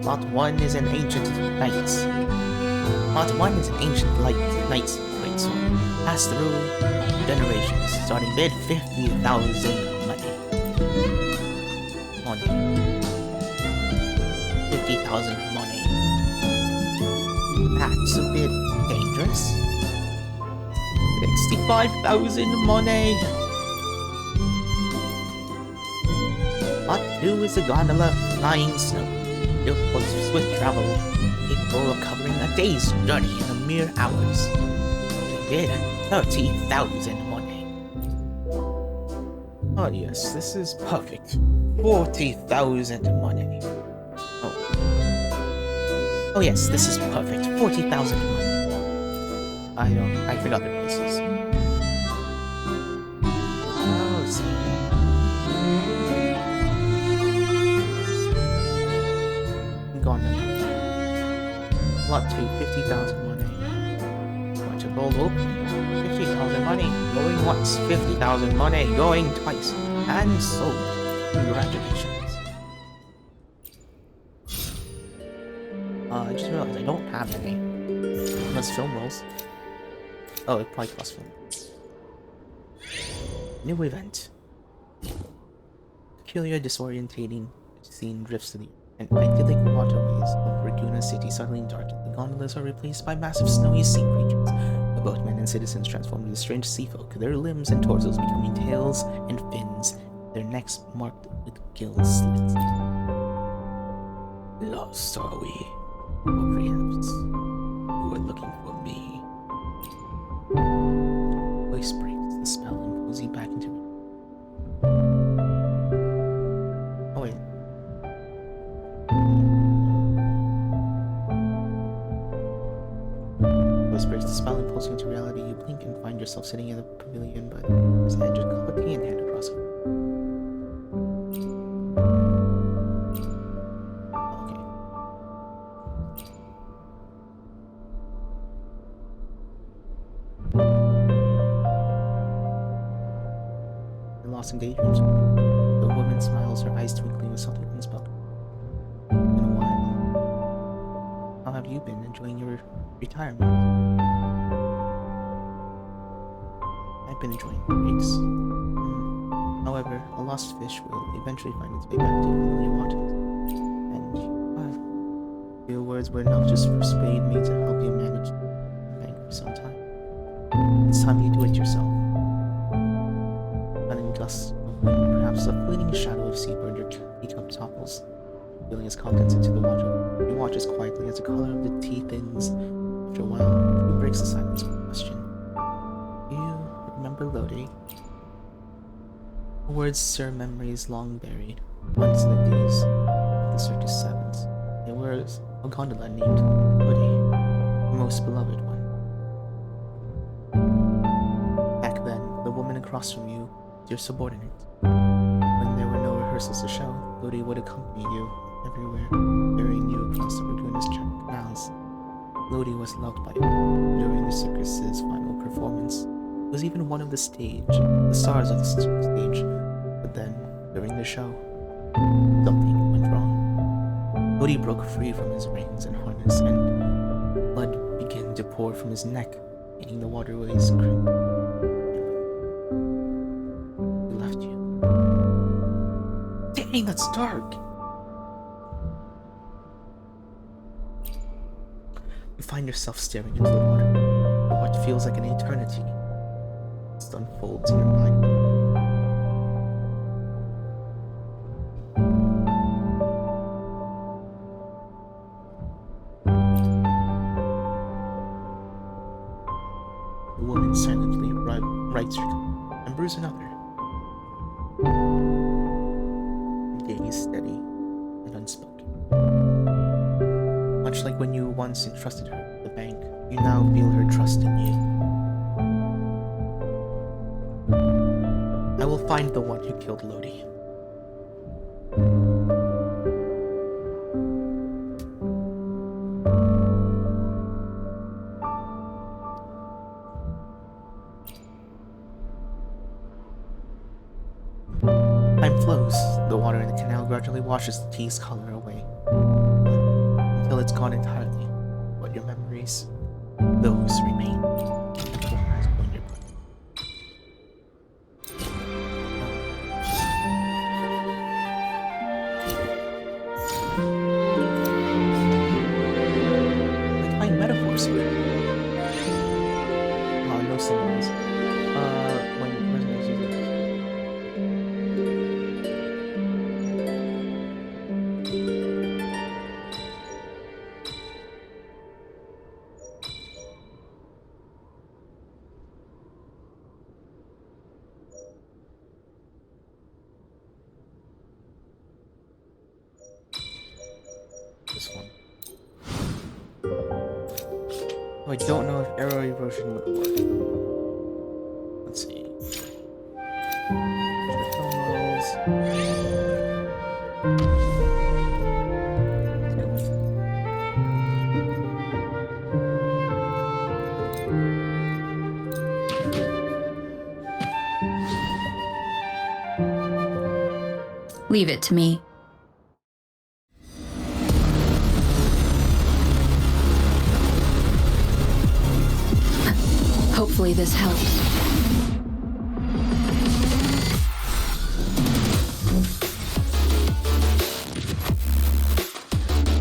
Lot 1 is an ancient knight. Lot 1 is an ancient knight's great sword. Passed through generations, starting bid 50,000 money. 50,000 money. That's a bit dangerous. 65,000 money. Lot 2 is a gondola flying snow. Built for swift travel, capable of covering a day's journey in a mere hours. Bid 30,000 money. Oh yes, this is perfect. 40,000 money. Oh yes, this is perfect. 40,000 money. I forgot the prices. Oh, let's see. Lot 2, 50,000 money. Bunch of gold open. 50,000 money. Going once. 50,000 money. Going twice. And sold. Congratulations. I just realized I don't have any. Unless film rolls. Oh, it probably costs film. New event. Peculiar, disorientating scene drifts to the and idyllic waterways of Ragunna City suddenly darken. The gondolas are replaced by massive snowy sea creatures. The boatmen and citizens transform into strange sea folk, their limbs and torsos becoming tails and fins, their necks marked with gill slits. Lost are we? Or perhaps you were looking for me. Voice breaks the spell and pulls you back into it. Oh wait. Voice breaks the spell and pulls you into reality. You blink and find yourself sitting in the pavilion by the water's edge, a cup of tea in hand across it. Okay. The lost in daydreams. The woman smiles, her eyes twinkling with something unspoken. In a while. How have you been enjoying your retirement? I've been enjoying breaks. However, a lost fish will eventually find its way back to familiar waters. And your words were enough to persuade me to help you manage the bank for some time. It's time you do it yourself. Sudden gusts of wind, perhaps a fleeting shadow of seabird, your teacup topples, spilling its contents into the water. You watch as quietly as the color of the tea thins. After a while, he breaks the silence with a question. Do you remember Lodi? The words stir memories long buried. Once in the days of the circus sevens, there was a gondola named Lodi, the most beloved one. Back then, the woman across from you was your subordinate. When there were no rehearsals to show, Lodi would accompany you everywhere, carrying you across the Ragunna's canals. Lodi was loved by you during the circus's final performance. It was even one of the stars of the stage. But then, during the show, something went wrong. Lodi broke free from his reins and harness, and blood began to pour from his neck, making the waterways crimson. He left you. Dang, that's dark! You find yourself staring into the water for what feels like an eternity. It unfolds in your mind. is another. Gaze steady and unspoken. Much like when you once entrusted her with the bank, you now feel her trust in you. I will find the one who killed Lodi. Time flows. The water in the canal gradually washes the tea's color away, until it's gone entirely. But your memories, those remain. As when you're put. Like find metaphors here. Oh, no symbols. When prisoners use it. This one. Oh, I don't know if arrow erosion would work. Let's see. Terminals. Let's go with it. Leave it to me. Hopefully this helps.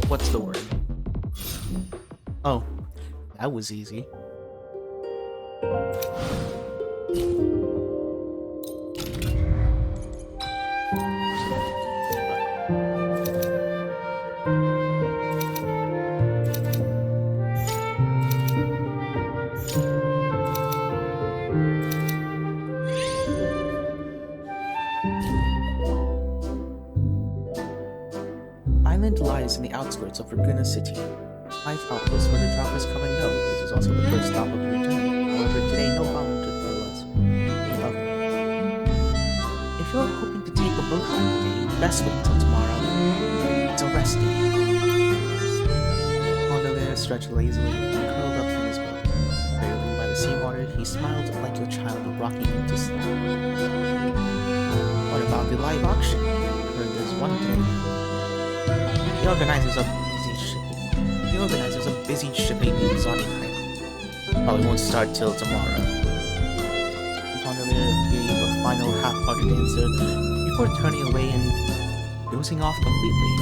What's the word? Oh, that was easy. Island lies in the outskirts of Ragunna city. Life outpost where the droppers come and go. This is also the first stop of your journey. However, today no bound to tell us of it. If you're hoping to take a boat ride today, best wait until tomorrow. It's a rest day. Gondolier stretched lazily and curled up in his boat. Trailing by the seawater, he smiled like a child rocking into sleep. What about the live auction? I heard there's one today. The organizers are busy shipping the exotic item. Probably won't start till tomorrow. Gondolier gave a final half-hearted answer before turning away and dozing off completely.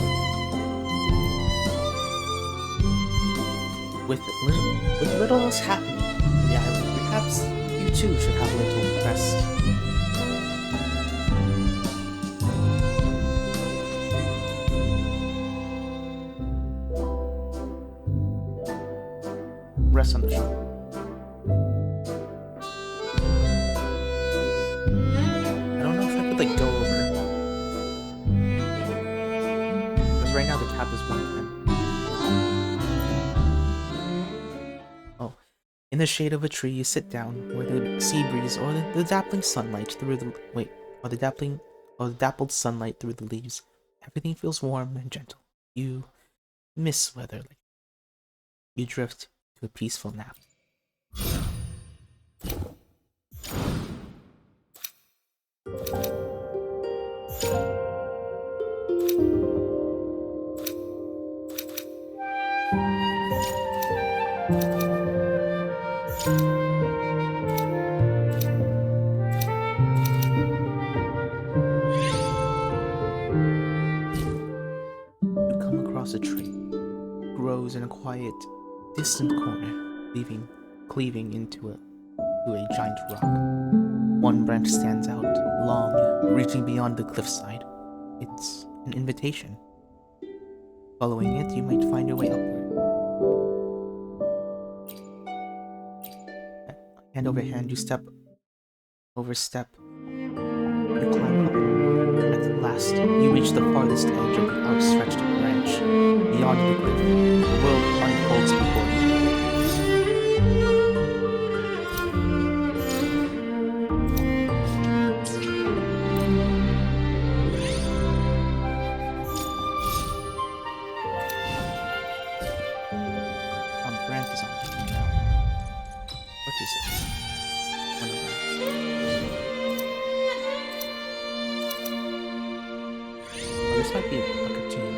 With little else happening in the island, perhaps you too should have a little rest. Rest on the shore. I don't know if I could like go over. Because right now the cap is 110. Oh. In the shade of a tree you sit down where the sea breeze or the dappling sunlight through the dappled sunlight through the leaves. Everything feels warm and gentle. You miss weather like you drift to a peaceful nap. You come across a tree. It grows in a quiet, distant corner, cleaving into a giant rock. One branch stands out, long, reaching beyond the cliffside. It's an invitation. Following it, you might find your way upward. Hand over hand, you overstep You climb up. At last, you reach the farthest edge of the outstretched branch. Beyond the cliff, the world unfolds before you. Brant is on duty now. What is it? Oh, this might be a cartoon.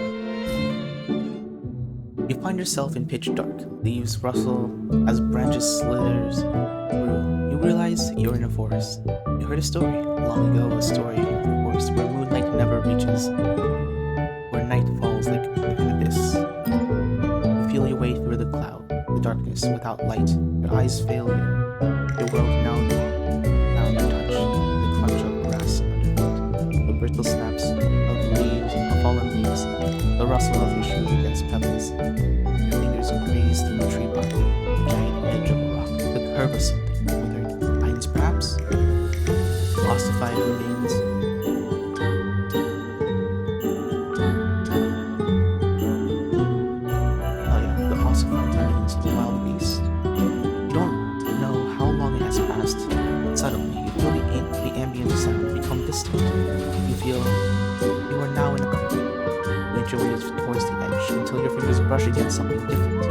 You find yourself in pitch dark. Leaves rustle as branches slithers through. You realize you're in a forest. You heard a story long ago, a story of a forest where moonlight never reaches, where night falls like an abyss. You feel your way through the cloud, the darkness without light. Your eyes fail you. Your world now found in touch. The crunch of grass underfoot, the brittle snaps of leaves, of fallen leaves, the rustle of your shoes against pebbles. Your fingers graze through the tree bark, the giant edge of a rock, the curve of something, withered pines perhaps, ossified remains. Oh yeah, the ossified remains of a wild beast. You don't know how long it has passed. Suddenly, you feel the ambient sound become distant. You feel you are now in a curtain. You inch your way towards the edge until your fingers brush against something different.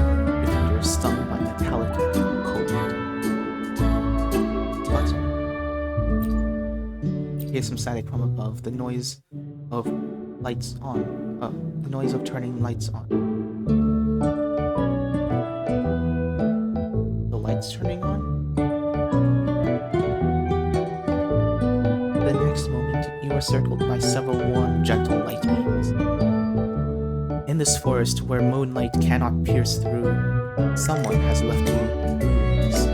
Your fingers stung by metallic cold. But you hear some static from above, the noise of lights on. The noise of turning lights on. The lights turning on? The next moment, you are circled by several warm, gentle light beams. In this forest where moonlight cannot pierce through, someone has left you moons.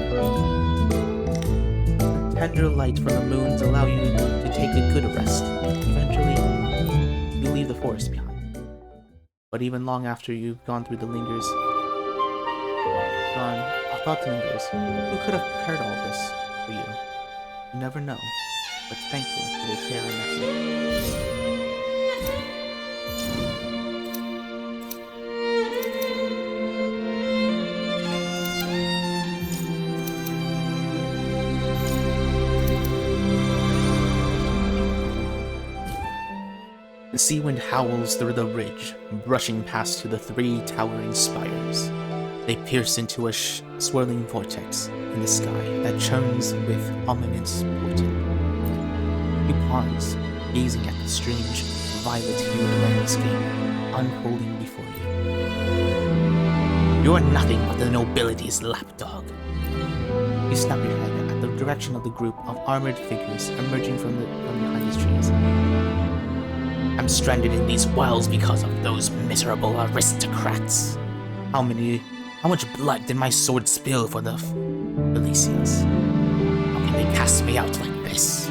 The tender light from the moons allow you to take a good rest. Eventually, you leave the forest behind. But even long after you've gone through the lingers, thought lingers, who could have prepared all this for you? You never know, but thankful for the care and effort. The sea wind howls through the ridge, brushing past to the three towering spires. They pierce into a swirling vortex in the sky that churns with ominous portent. You pause, gazing at the strange, violet-hued landscape unfolding before you. You are nothing but the nobility's lapdog. You snap your head at the direction of the group of armored figures emerging from behind the trees. I'm stranded in these wilds because of those miserable aristocrats. How much blood did my sword spill for the Felicias? How can they cast me out like this?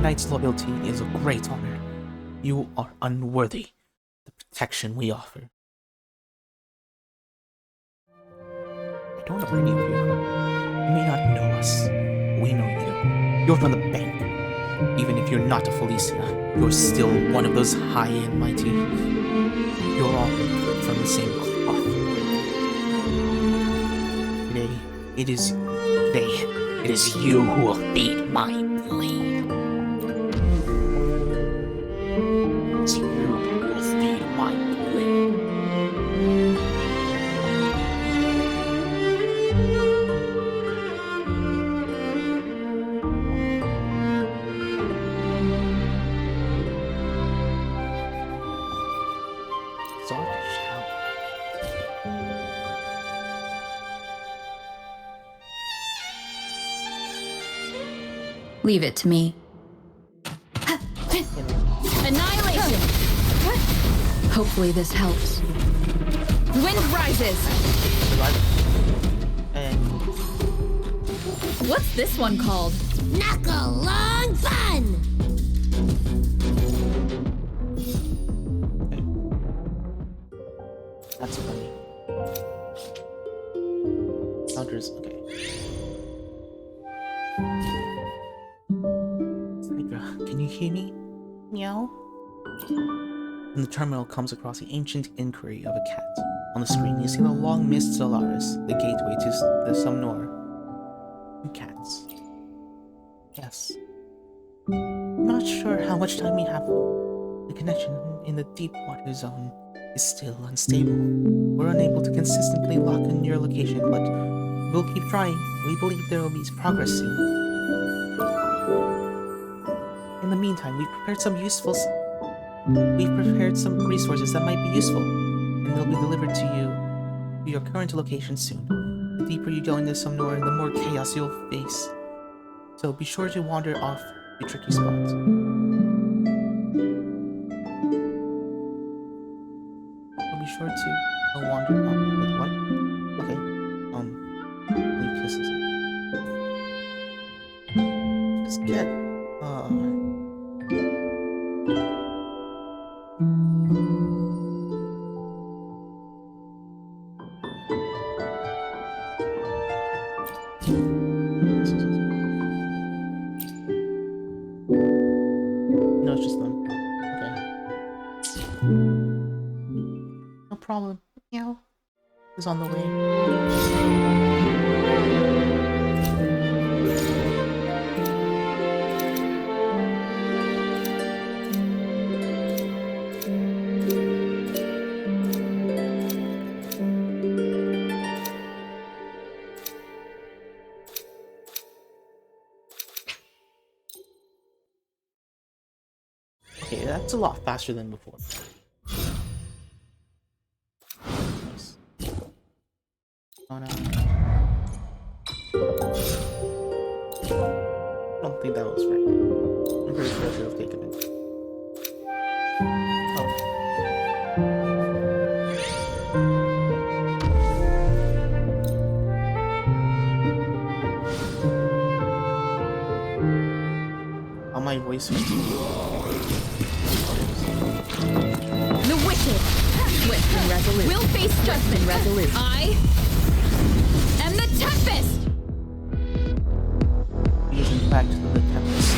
Knight's loyalty is a great honor. You are unworthy the protection we offer. I don't know any of you. You may not know us. We know you. You're from the bank. Even if you're not a Felicia, you're still one of those high and mighty. You're all from the same cloth. Today, it is you who will feed my blade. It's you who will feed my blade. Leave it to me. Annihilation! Hopefully this helps. Wind rises! And What's this one called? Knuckle long bun! Hunters. Okay. Hydra, can you hear me? Meow. And the terminal comes across the ancient inquiry of a cat. On the screen, you see the long mist Solaris, the gateway to the Sumnor. Two cats. Yes. I'm not sure how much time we have. The connection in the deep water zone is still unstable. We're unable to consistently lock in your location, but we'll keep trying. We believe there will be progress soon. In the meantime, we've prepared some resources that might be useful, and they'll be delivered to you to your current location soon. The deeper you go into Sumnor, the more chaos you'll face. So be sure to wander off the tricky spots. So be sure to wander off. Wait, what? Okay. Let me piss this up. Just get no, it's just them. Okay. No problem. Meow. Is on the way. Okay, that's a lot faster than before. Nice. Oh no. I don't think that was right. I'm pretty sure I should have taken it. Oh. Oh, my voice was too The wicked, swift and resolute, will face judgment resolute. I am the Tempest! He is in fact the Tempest.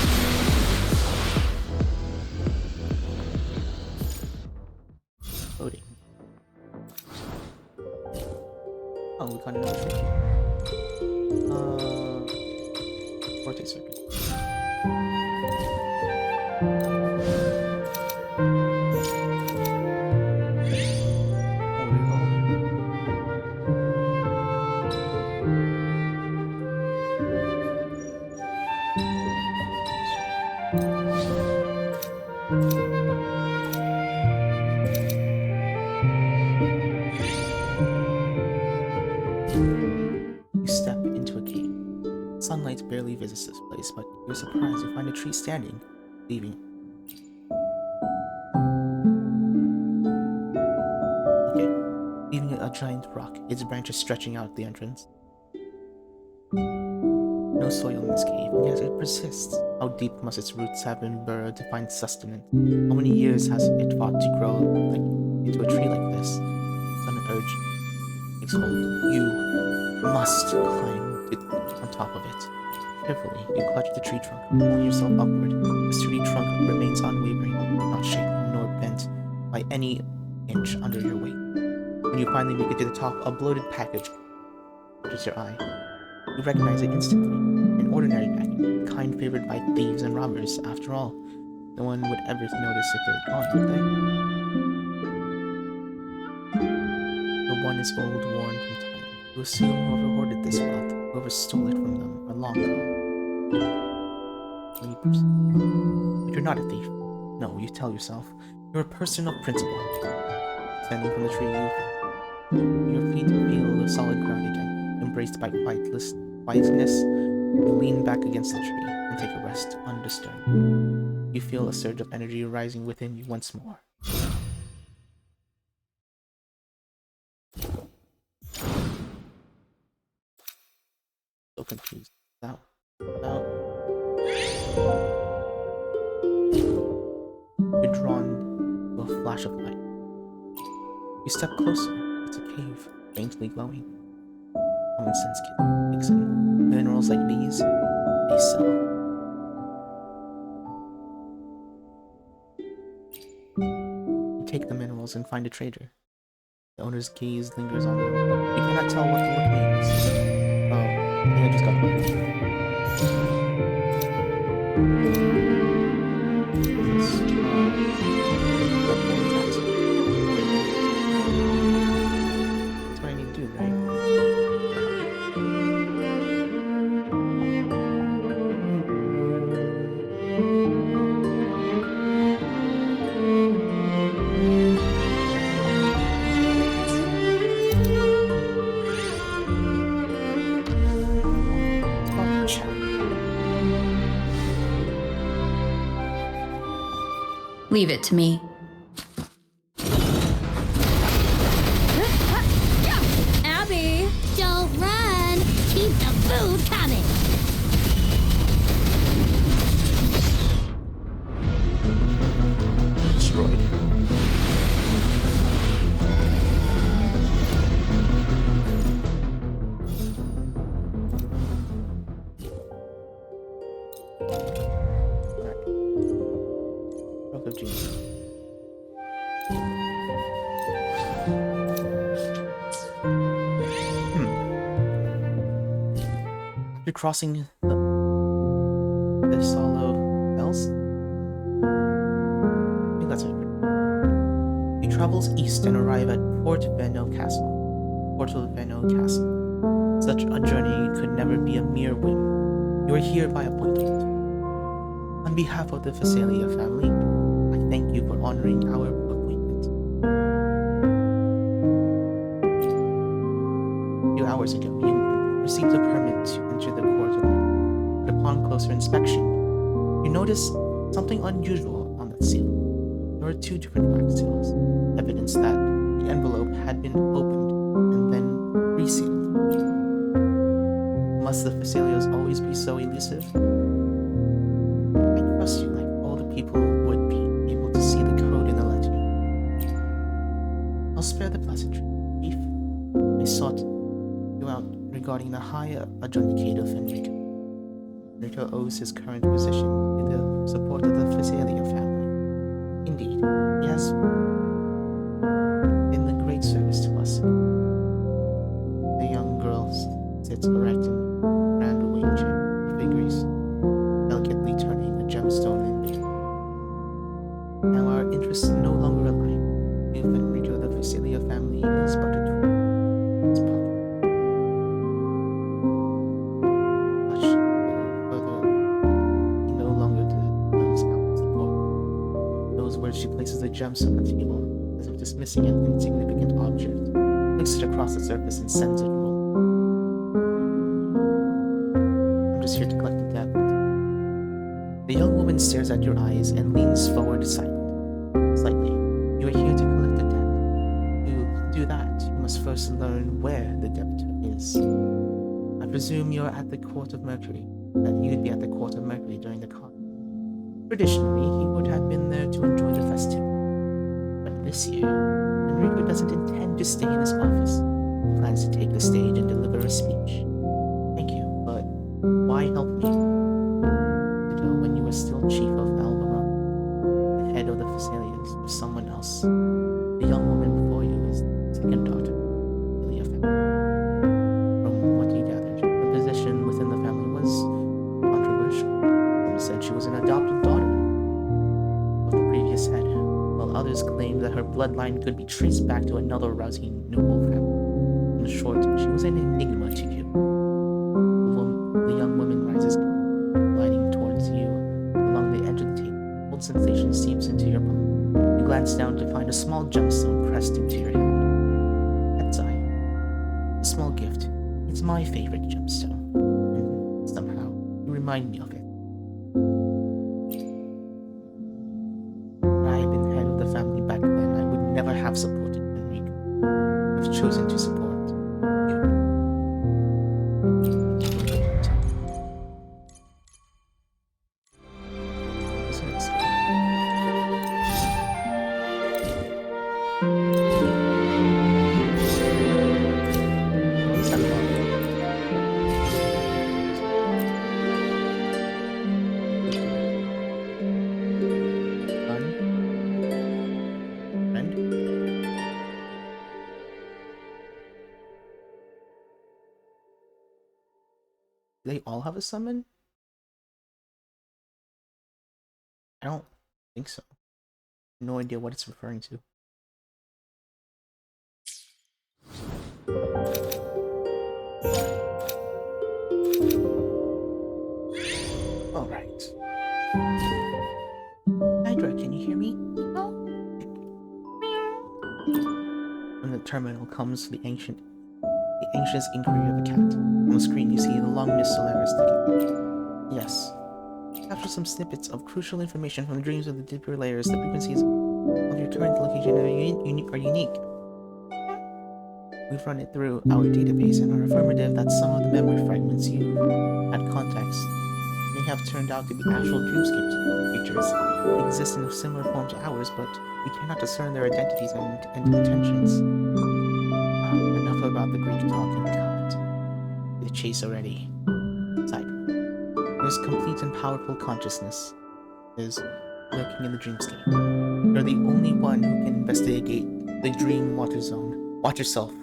Loading. Oh, we got another circuit. Forte circuit. You step into a cave. Sunlight barely visits this place, but you're surprised to find a tree standing, leaving. Okay, leaving a giant rock, its branches stretching out the entrance. No soil in this cave, and yet it persists. How deep must its roots have been burrowed to find sustenance? How many years has it fought to grow into a tree like this? Sudden urge takes hold. You must climb on top of it. Carefully, you clutch the tree trunk, pulling yourself upward. The sturdy trunk remains unwavering, not shaken nor bent by any inch under your weight. When you finally make it to the top, a bloated package catches your eye. You recognize it instantly. An ordinary package, the kind favored by thieves and robbers. After all, no one would ever notice if they were gone, would they? The one is old, worn from time. You assume whoever hoarded this wealth, whoever stole it from them, are long gone. Sleepers. But you're not a thief. No, you tell yourself. You're a person of principle. Standing from the tree, your feet feel the solid ground again. Embraced by quietness, you lean back against the tree and take a rest undisturbed. You feel a surge of energy rising within you once more. So confused. Now. You're drawn to a flash of light. You step closer. It's a cave, faintly glowing. Common sense, kid. Dixon. Minerals like these, they sell. You take the minerals and find a trader. The owner's gaze lingers on you. You cannot tell what the look means. Oh, I think I just got a bunch. That's what I need to do, right? Leave it to me. Abby! Don't run. Keep the food coming. Destroyed. Rock of Genius. After crossing the Solo Bells, I think that's it. He travels east and arrive at Porto Veno Castle. Such a journey could never be a mere whim. You are here by appointment. On behalf of the Phasalia family, I thank you for honoring our appointment. A few hours ago, you received a permit to enter the court of Mary, but upon closer inspection, you notice something unusual on that seal. There are two different wax seals, evidence that the envelope had been opened and then resealed. Must the Phasalias always be so elusive? I trust you like all the people would be able to see the code in the letter. I'll spare the pleasantry, Chief. I sought you out regarding the high adjudicate of Enrico. Enrico owes his current position to the support of the Phasalia family. Indeed, he has been a great service to us. The young girl sits erect in the grand wing chair, her fingers delicately turning a gemstone in there. Now our interests no longer align. If Enrico the Phasalia family is but a tool in his pocket. Much further, he no longer does our support. Those words she places a gemstone on the table, as if dismissing an insignificant object, flicks it across the surface and sends it rolling. I'm just here to collect the debt. The young woman stares at your eyes and leans forward slightly. You are here to collect the debt. To do that, you must first learn where the debtor is. I presume you're at the Court of Mercury, that you'd be at the Court of Mercury during the con. Traditionally, he would have been there to enjoy the festivity. But this year, Enrico doesn't intend to stay in his office. He plans to take the stage and deliver a speech. Thank you, but why help me? When you were still chief of Alvaron, the head of the Phasalias, or someone else. The young woman before you is the second daughter, Ilia family. From what you gathered, her position within the family was controversial. Some said she was an adopted daughter of the previous head, while others claimed that her bloodline could be traced back to another rousing noble family. In short, she was an enigma to you. The young woman rises, gliding towards you along the edge of the table. Cold sensation seeps into your palm. You glance down to find a small gemstone pressed into your hand. Cat's eye. A small gift. It's my favorite gemstone. And somehow, you remind me of it. If I had been head of the family back then, I would never have supported Enrico. I've chosen to support you. What's that about? they all have a summon? I don't think so. No idea what it's referring to. Alright. Hydra, can you hear me? From the terminal comes the anxious inquiry of a cat. On the screen you see the long mist Solaris ticking. Yes. Capture some snippets of crucial information from the dreams of the deeper layers. The frequencies of your current location are unique. We've run it through our database and are affirmative that some of the memory fragments you had context may have turned out to be actual dreamscape creatures, existing of similar forms to ours, but we cannot discern their identities and intentions. Enough about the Greek talk and cut to the chase already. Side. There's complete and powerful consciousness is lurking in the dreamscape. You're the only one who can investigate the dream water zone. Watch yourself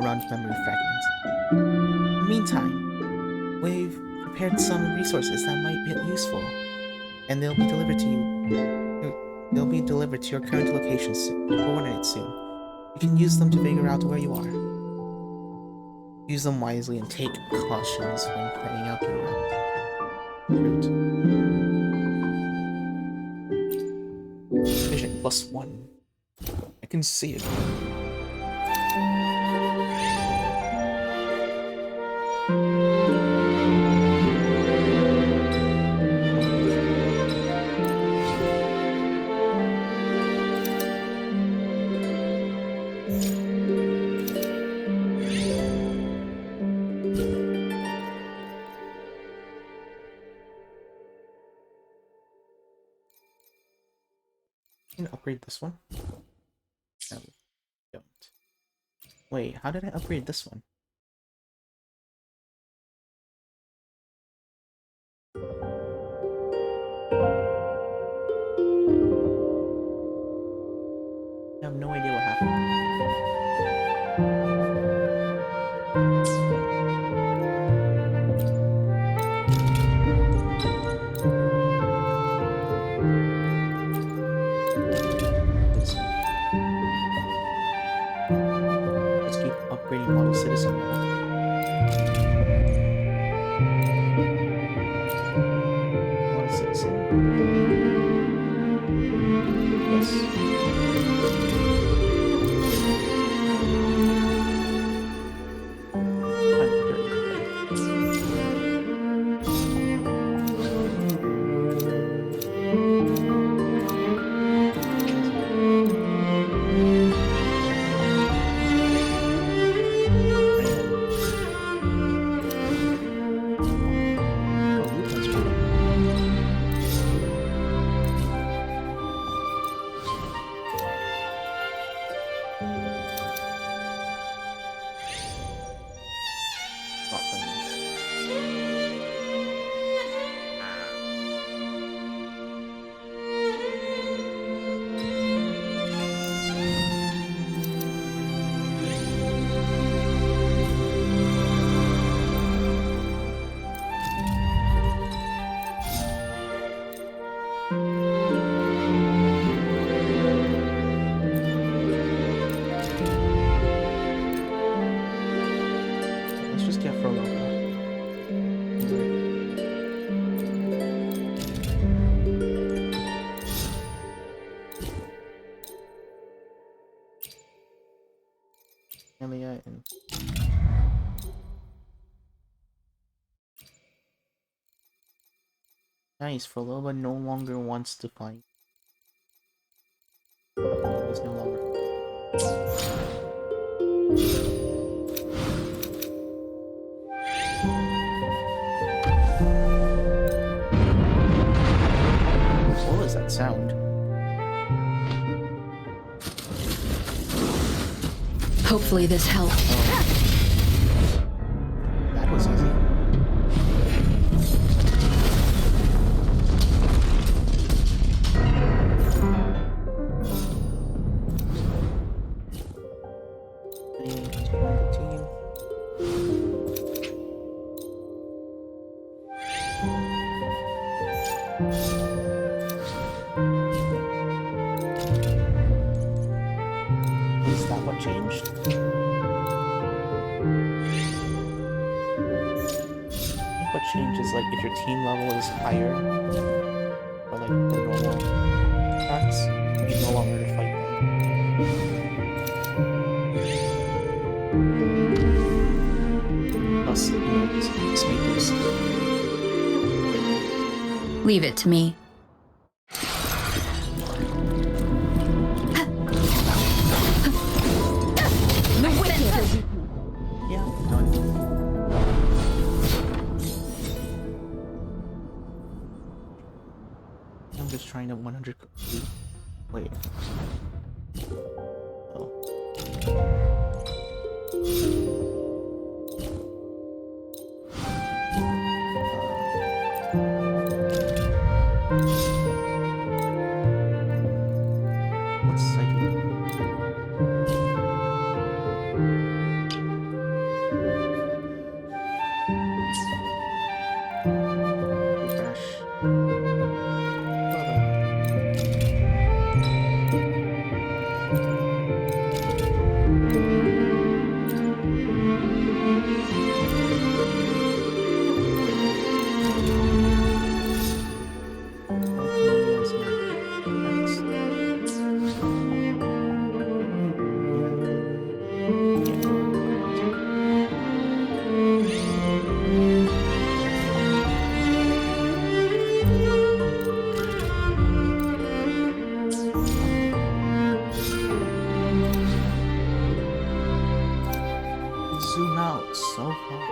around memory fragments. In the meantime, we've prepared some resources that might be useful, and they'll be delivered to you. They'll be delivered to your current location coordinates soon. You can use them to figure out where you are. Use them wisely and take cautions when planning out your route. Vision +1. I can see it. Can upgrade this one? No, don't. Wait, how did I upgrade this one? I have no idea what happened. Let's keep upgrading Model Citizen now. Model Citizen. Let's just get Frollo. Elia and nice, Frollo no longer wants to fight. He's no longer. What was that sound? Hopefully this helps. That was easy. what changes, like if your team level is higher, or like the normal tracks, you no longer fight them. Plus, you know, speed boost. Leave it to me. The wicked! Yeah, done. I'm just trying to 100. Wait. Oh. What's psychic? Refresh. Brother. Zoom out so far.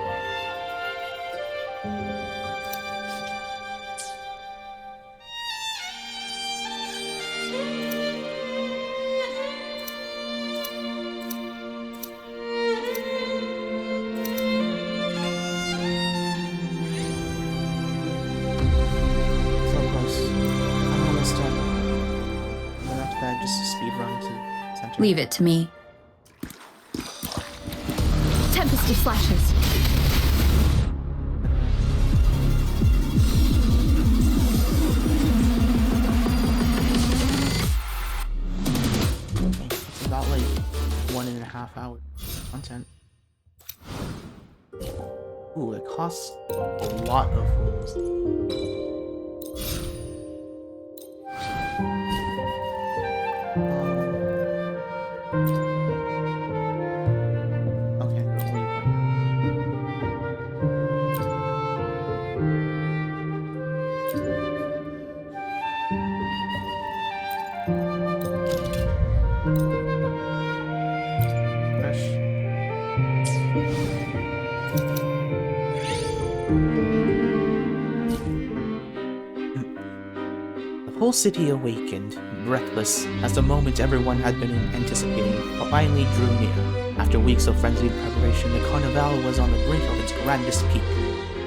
So close. I'm almost done. And then after that, just a speed run to center. Leave it to me. Tempesty flashes. Okay, it's about like 1.5 hours content. Ooh, it costs a lot of rolls. Okay, I'll leave one. Fresh. The whole city awakened, breathless, as the moment everyone had been anticipating finally drew near. After weeks of frenzied preparation, the Carnival was on the brink of its grandest peak.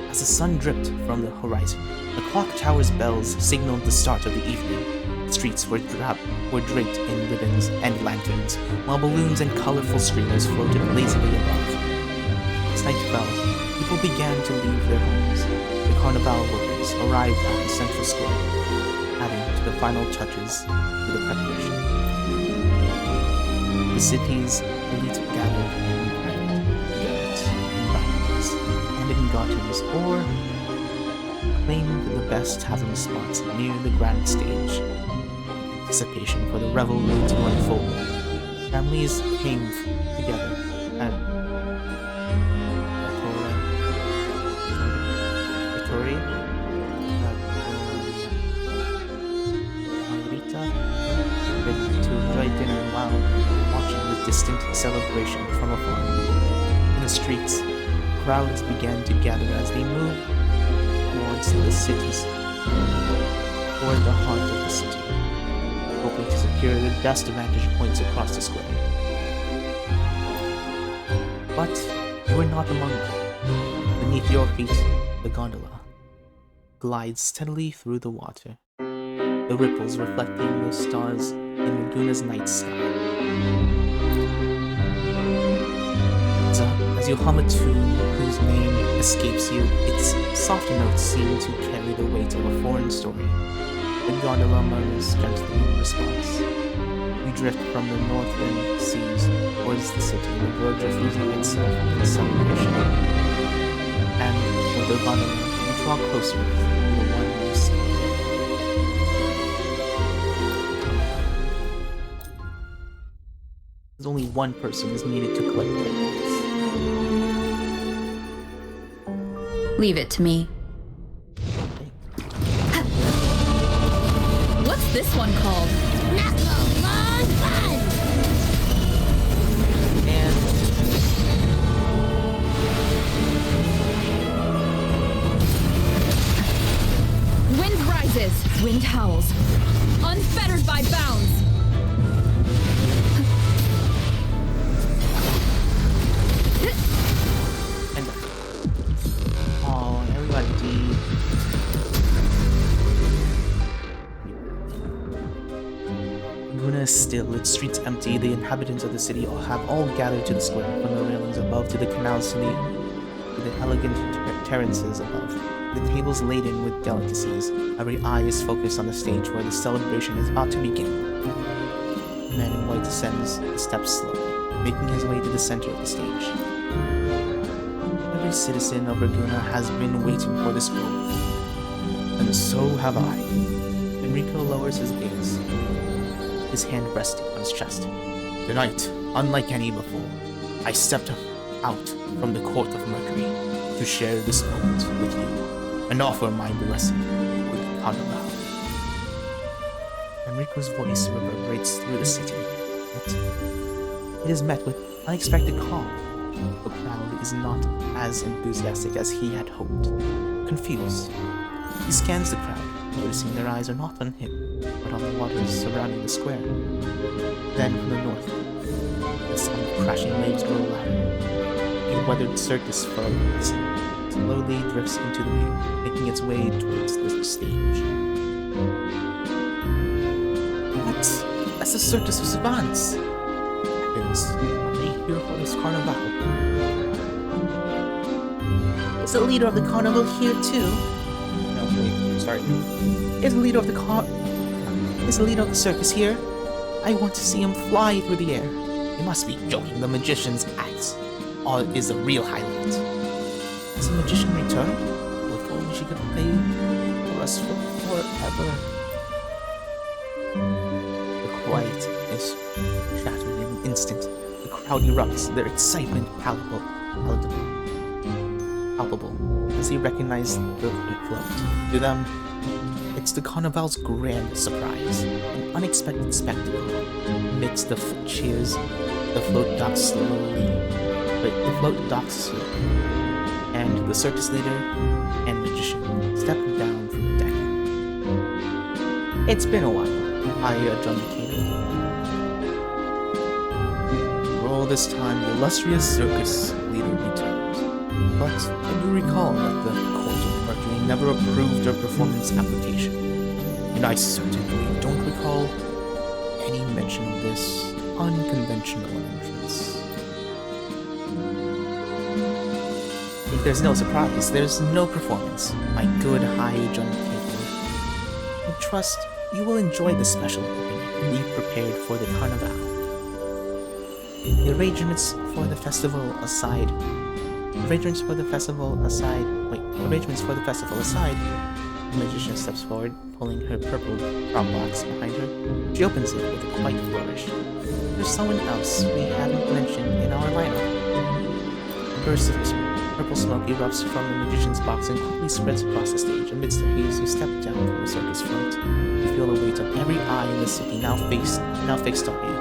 As the sun dripped from the horizon, the clock tower's bells signaled the start of the evening. The streets were draped in ribbons and lanterns, while balloons and colorful streamers floated lazily above. As night fell, people began to leave their homes. The Carnival workers arrived at the central square, adding to the final touches to the preparation. The city's elite gathered in private guilds, in balconies, and in gardens, or claimed the best tavern spots near the grand stage. In anticipation for the revelry to unfold, families came together and Victoria, ready to enjoy dinner while watching the distant celebration from afar. In the streets, crowds began to gather as they moved towards the heart of the city, hoping to secure the best vantage points across the square. But you were not among them. Beneath your feet, the gondola glides steadily through the water, the ripples reflecting the stars in Ragunna's night sky. As you hum a tune whose name escapes you, its soft notes seem to carry the weight of a foreign story. The gondola murmurs gently in response. You drift from the northern seas towards the city, the verge of losing itself in celebration. And stand with the gondola and draw closer to the one you see. There's only one person is needed to collect the items. Leave it to me. What's this one called? Knuckle long fun. And Wind rises, wind howls, unfettered by bounds. and oh, everybody. Ragunna is still, its streets empty. The inhabitants of the city have all gathered to the square, from the railings above to the canals to the elegant terraces above. The tables laden with delicacies. Every eye is focused on the stage where the celebration is about to begin. The man in white descends the steps slowly, making his way to the center of the stage. Every citizen of Ragunna has been waiting for this moment, and so have I. Enrico lowers his gaze, his hand resting on his chest. Tonight, unlike any before, I stepped out from the court of Mercury to share this moment with you and offer my blessing with the carnival. Enrico's voice reverberates through the city, yet it is met with unexpected calm. The crowd is not as enthusiastic as he had hoped. Confused, he scans the crowd, noticing their eyes are not on him, but on the waters surrounding the square. Then from the north, the sound of crashing waves grow louder. A weathered circus frog slowly drifts into the view, making its way towards the stage. That's the Circus of Savants! Heavens, are they here for this carnival? Is the leader of the carnival here too? No, wait, sorry. Is the leader of the circus here? I want to see him fly through the air. You must be joking. The magician's act is a real highlight. Has the magician returned? If only she could play for us forever. The quiet is shattered in an instant. The crowd erupts, their excitement palpable as they recognize the float. To them, it's the carnival's grand surprise, an unexpected spectacle. Amidst the cheers, the float docks slowly, and the circus leader and magician step down from the deck. It's been a while, I adjudicated. For all this time, the illustrious circus leader returned. But I do recall that the court of Mercury never approved her performance application, and I certainly don't recall any mention of this unconventional entrance. If there's no surprise, there's no performance, my good high adjudicator. I trust you will enjoy the special opening we prepared for the carnival. The arrangements for the festival aside, the magician steps forward, pulling her purple prop box behind her. She opens it with a quiet flourish. There's someone else we haven't mentioned in our lineup. A burst of purple smoke erupts from the magician's box and quickly spreads across the stage. Amidst the haze, you step down from the circus float. You feel the weight of every eye in the city now fixed on you.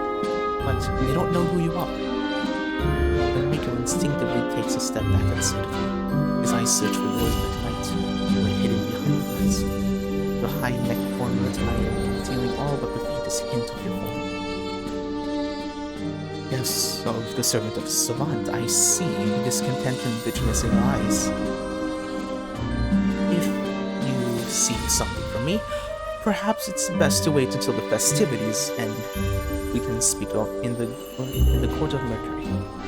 But they don't know who you are. Enrico instinctively takes a step back at sight of you. His eyes search for yours, but tonight you are hidden behind the glass. Your high-neck formal attire, concealing all but the faintest hint of your form. Yes, of the servant of Savant, I see discontent and bitterness in your eyes. If you seek something from me, perhaps it's best to wait until the festivities end. We can speak of in the court of Mercury.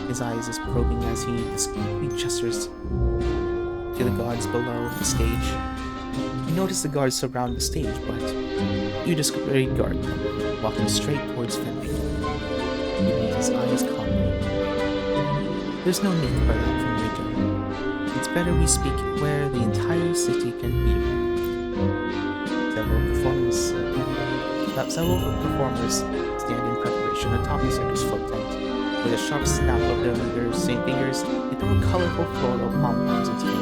His eyes is probing as he discreetly gestures to the guards below the stage. You notice the guards surround the stage, but you disregard them, walking straight towards Fenrir. You meet his eyes calmly. There's no need for that from Rico. It's better we speak where the entire city can hear. Several performers stand in preparation atop the circus float tent. With a sharp snap of their leaders' fingers, they throw a colorful floral pom-poms into the air.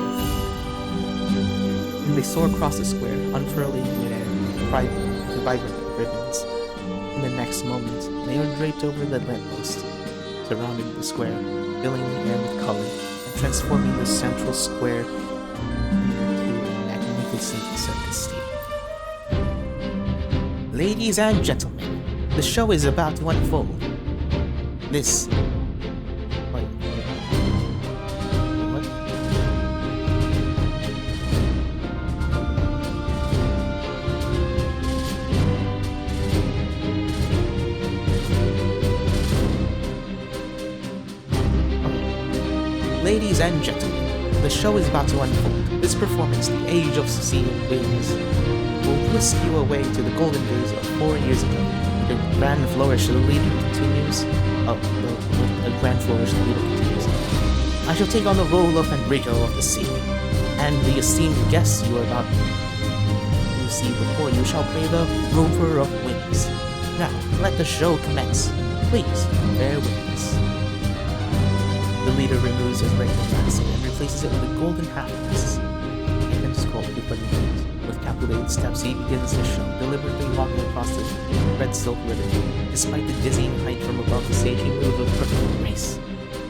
And they soar across the square, unfurling midair, vibrant ribbons. In the next moment, they are draped over the lamppost, surrounding the square, filling the air with color, and transforming the central square into a magnificent circus stage. Ladies and gentlemen, the show is about to unfold. This... Wait. What? Ladies and gentlemen, the show is about to unfold. This performance, The Age of Sea Wings, will whisk you away to the golden days of 4 years ago. The grand flourish the leader continues. The grand flourish the leader continues. I shall take on the role of Enrico of the Sea, and the esteemed guests you are about to see before you shall play the Rover of Wings. Now, let the show commence. Please, bear witness. The leader removes his ring mask and replaces it with a golden half-mask. And scroll with calculated steps, he begins the show, deliberately walking across the red silk ribbon. Despite the dizzying height from above the stage, he moves with perfect grace,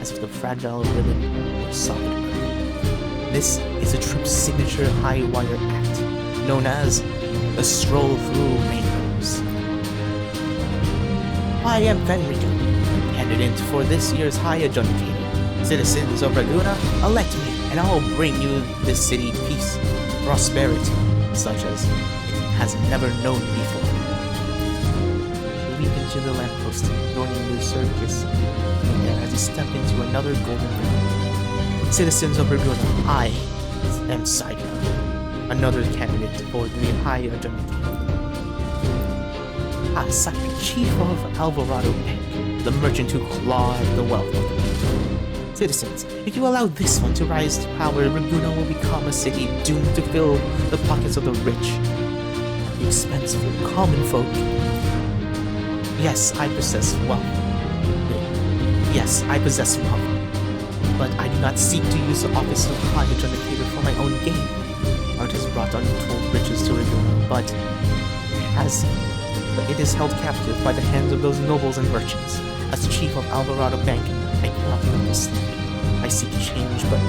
as if the fragile ribbon were solid earth. This is a troupe's signature high wire act, known as the Stroll Through Rainbows. I am Enrico, candidate for this year's High Adjudicator. Citizens of Ragunna, elect me, and I will bring you this city peace, prosperity, such as it has never known before. Leap into the lamppost, joining the circus as he stepped into another golden ribbon. Citizens of Ragunna, I am Sidra, another candidate for the High Adjudicator. Sidra, chief of Alvarado Bank, the merchant who clawed the wealth of the people. Citizens, if you allow this one to rise to power, Ragunna will become a city doomed to fill the pockets of the rich at the expense of the common folk. Yes, I possess wealth. Yes, I possess wealth. But I do not seek to use the office of High Adjudicator for my own gain. Art has brought untold riches to Ragunna, but it is held captive by the hands of those nobles and merchants. As chief of Alvarado Bank, I cannot let this slip. I seek change, but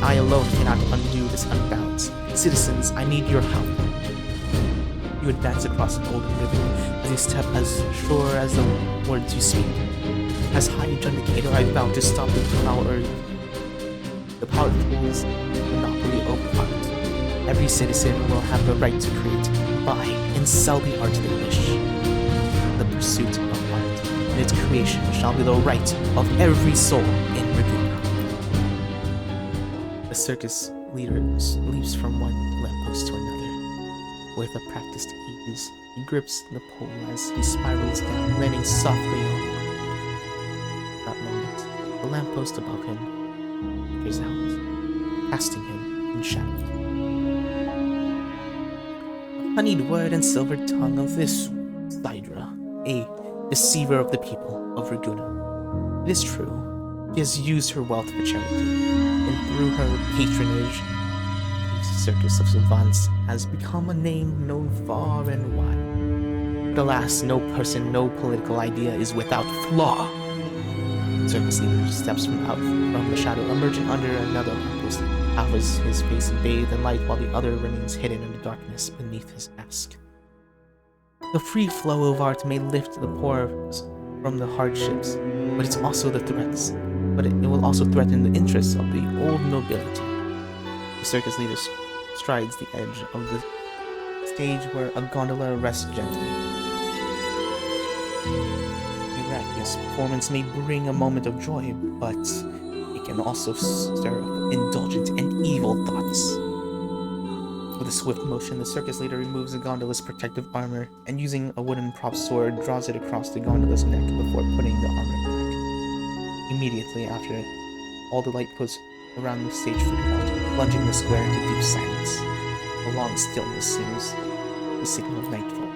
I alone cannot undo this unbalance. Citizens, I need your help. You advance across the golden ribbon as you step as sure as the words you speak. As High Adjudicator, I vow to stop the powerful's monopoly over art. Every citizen will have the right to create, buy, and sell the art they wish. The pursuit of art and its creation shall be the right of every soul in Ragunna. The circus leader leaps from one lamppost to another. With a practiced ease, he grips the pole as he spirals down, landing softly on the ground. At that moment, the lamppost above him flickers out, casting him in shadow. A honeyed word and silvered tongue of this Sidra, a deceiver of the people of Ragunna. It is true, she has used her wealth for charity, and through her patronage, the circus of savants has become a name known far and wide. But alas, no person, no political idea is without flaw. The circus leader steps out from the shadow, emerging under another lamppost. Half is his face bathed in light, while the other remains hidden in the darkness beneath his mask. The free flow of art may lift the poor from the hardships, but it will also threaten the interests of the old nobility. The circus leader strides the edge of the stage where a gondola rests gently. Miraculous performance may bring a moment of joy, but it can also stir up indulgent and evil thoughts. With a swift motion, the circus leader removes the gondola's protective armor, and using a wooden prop sword, draws it across the gondola's neck before putting the armor back. Immediately after, all the around the stage flickered out, plunging the square into deep silence. The long stillness seems the signal of nightfall.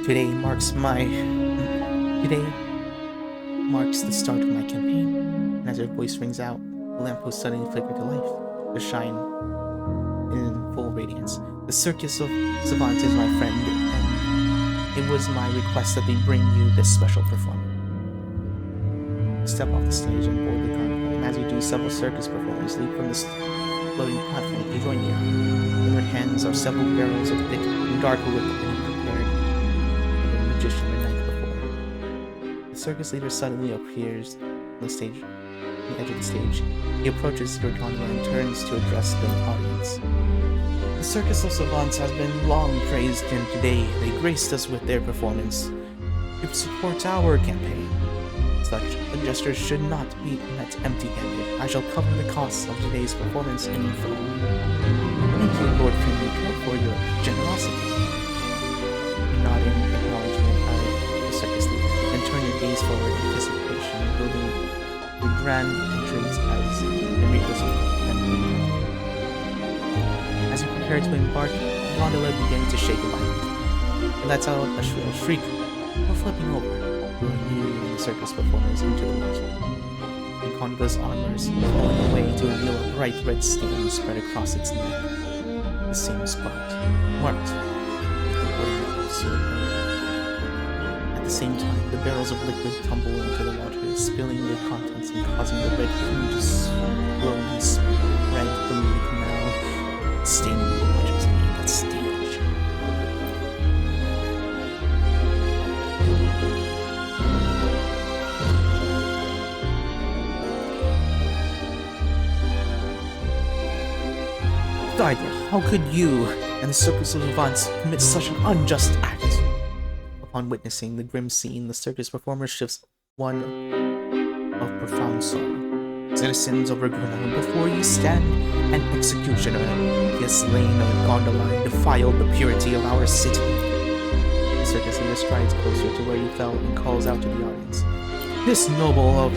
Today marks the start of my campaign, and as her voice rings out, the lamppost suddenly flickered to life, to shine in full radiance. The Circus of Savants is my friend, and it was my request that they bring you this special performance. Step off the stage and board the gondola, and as you do, several circus performers leap from the floating platform to join you. In their hands are several barrels of thick and dark liquid prepared for the magician the night before. The circus leader suddenly appears on the stage, on the edge of the stage. He approaches your gondola and turns to address the audience. The Circus of Savants has been long praised, and today they graced us with their performance to support our campaign. Such a gesture should not be met empty-handed. I shall cover the costs of today's performance in full. Thank you, Lord Finnegan, for your generosity. You nod in acknowledgement of the circus leader, and turn your gaze forward in anticipation, building the grand entrance as Enrico's campaign. As you prepare to embark, the gondola begins to shake violently. It lets out a shrill shriek before flipping over, throwing you and the circus performers into the water. The gondola's armors falling away to reveal a bright red stain spread across its neck. The same spot, marked with the word of silver. At the same time, the barrels of liquid tumble into the water, spilling their contents and causing the red hue to slowly spread through the canal, staining the waters on that stage. How could you and the Circus of Savants commit such an unjust act? Upon witnessing the grim scene, the circus performer shifts one of profound sorrow. Citizens of Ragunna, before you stand an executioner. He has slain a gondola and defiled the purity of our city. The circus leader strides closer to where you fell and calls out to the audience. This noble of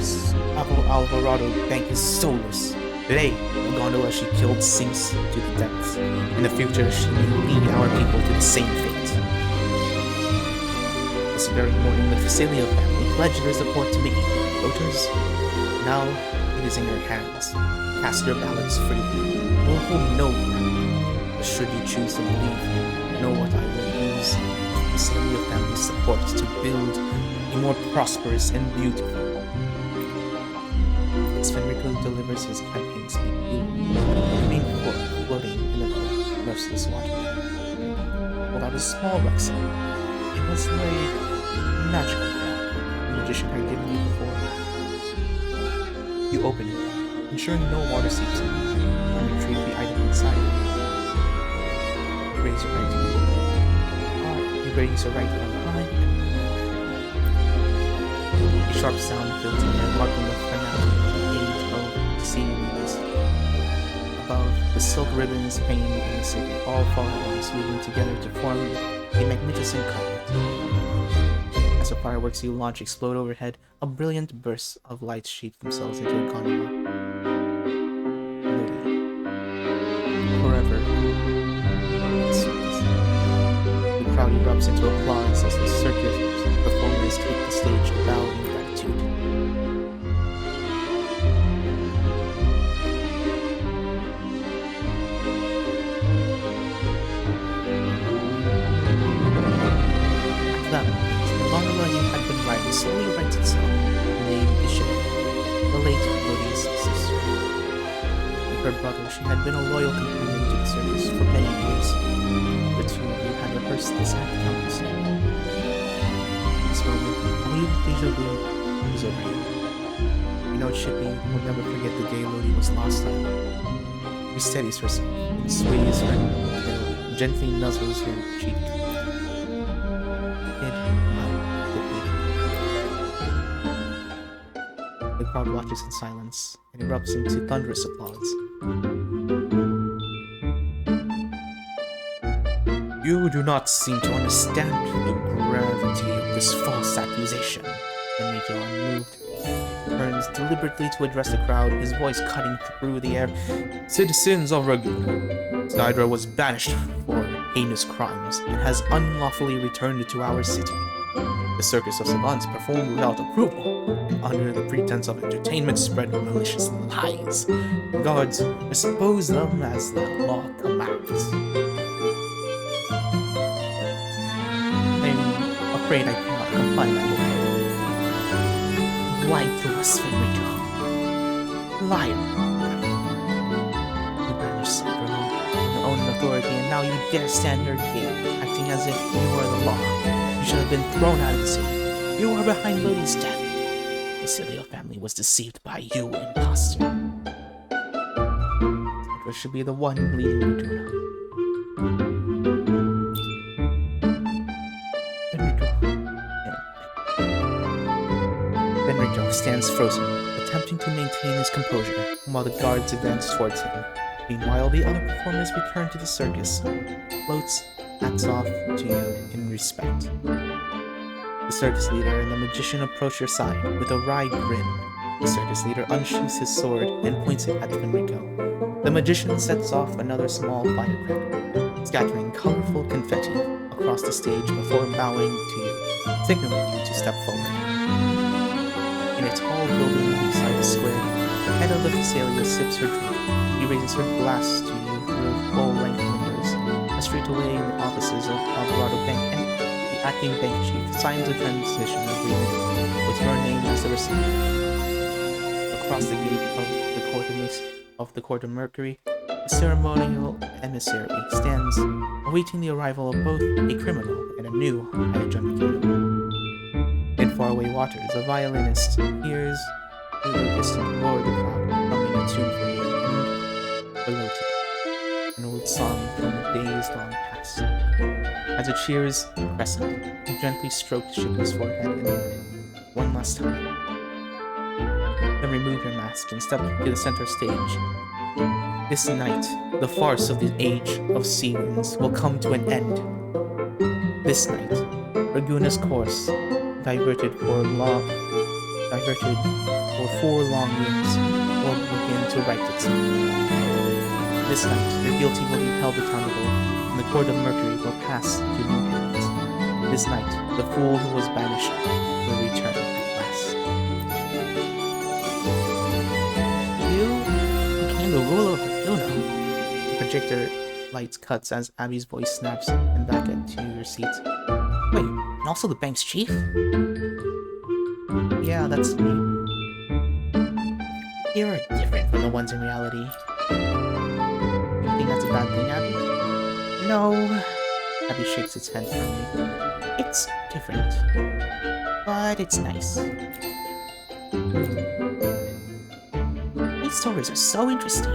Alvarado bank is soulless. Today, the gondola she killed sinks to the depths. In the future, she may lead our people to the same fate. This very morning, the Facelia family pledged their support to me. Voters, now it is in your hands. Cast your ballots freely. We'll hold no ground. But should you choose to believe, know what I will use the Facelia family's support to build a more prosperous and beautiful. As Fenrico delivers his campaign speech, you remain floating in the merciless water. Pulled out a small rucksack. It was very magical the magician had given you before. You open it, ensuring no water seeps in, and retrieve the item inside. You raise your right hand. You raise your right hand high. A sharp sound fills the air, marking the finale. Seaweeds. Above, the silk ribbons hanging in the city all fall at once, weaving together to form a magnificent carpet. As the fireworks you launch explode overhead, a brilliant burst of light sheet themselves into a gondola. Floating. Forever. The circus. The crowd erupts into applause as the circus performers take the stage to bow in gratitude. Slowly rights itself, named Bishop, the late Lodi's sister. Like her brother, she had been a loyal companion to the circus for many years. The two of you had rehearsed this act countlessly. This moment, a wave of deja vu was over you. You know Chippy will never forget the day Lodi was lost on her. She steadies herself and sways her tail, gently nuzzles her cheek. The crowd watches in silence and erupts into thunderous applause. You do not seem to understand the gravity of this false accusation, Enrico, unmoved. turns deliberately to address the crowd, his voice cutting through the air. Citizens of Ragunna, Skydra was banished for heinous crimes and has unlawfully returned to our city. The Circus of Savants performed without approval, and under the pretense of entertainment spread malicious lies. Guards, dispose them as the law commands. I'm afraid I cannot comply, my lord. Lie to us, Fenrico. Liar. You banished Cyberlo on your own authority, and now you dare stand your gate, acting as if you were the law. You should have been thrown out of the city. You are behind Lodi's death. The Cilio family was deceived by you, imposter. Cyber should be the one leading Ragunna. Fenrico stands frozen, attempting to maintain his composure, while the guards advance towards him. Meanwhile, the other performers return to the circus. Floats hats off to you in respect. The circus leader and the magician approach your side with a wry grin. The circus leader unsheathes his sword and points it at Fenrico. The magician sets off another small firecracker, scattering colorful confetti across the stage before bowing to you, signaling you to step forward. In a tall building beside the square, the head of the Thessalia sips her drink. He raises her glass to you through full-length windows. A street away in the offices of Alvarado Bank, and the acting bank chief signs a transition agreement with your name as the receiver. Across the gate of the Court of Mercury, a ceremonial emissary stands, awaiting the arrival of both a criminal and a new adjudicator. In faraway waters, a violinist hears through the distant roar of the crowd, humming a tune for you, and below it, an old song from days long past. As it cheers Crescent, you gently stroke Shipley's forehead and one last time. Then remove your mask and step to the center stage. This night, the farce of the Age of Sea Winds will come to an end. This night, Ragunna's course, diverted for 4 long years, will begin to right itself. This night, the guilty will be held accountable, and the Court of Mercury will pass to new hands. This night, the fool who was banished will return at last. You became the ruler of Ragunna. The projector lights cuts as Abby's voice snaps and back to your seat. Wait, and also the bank's chief? Yeah, that's me. You're different from the ones in reality. You think that's a bad thing, Abby? No. Abby shakes its head firmly. It's different. But it's nice. These stories are so interesting.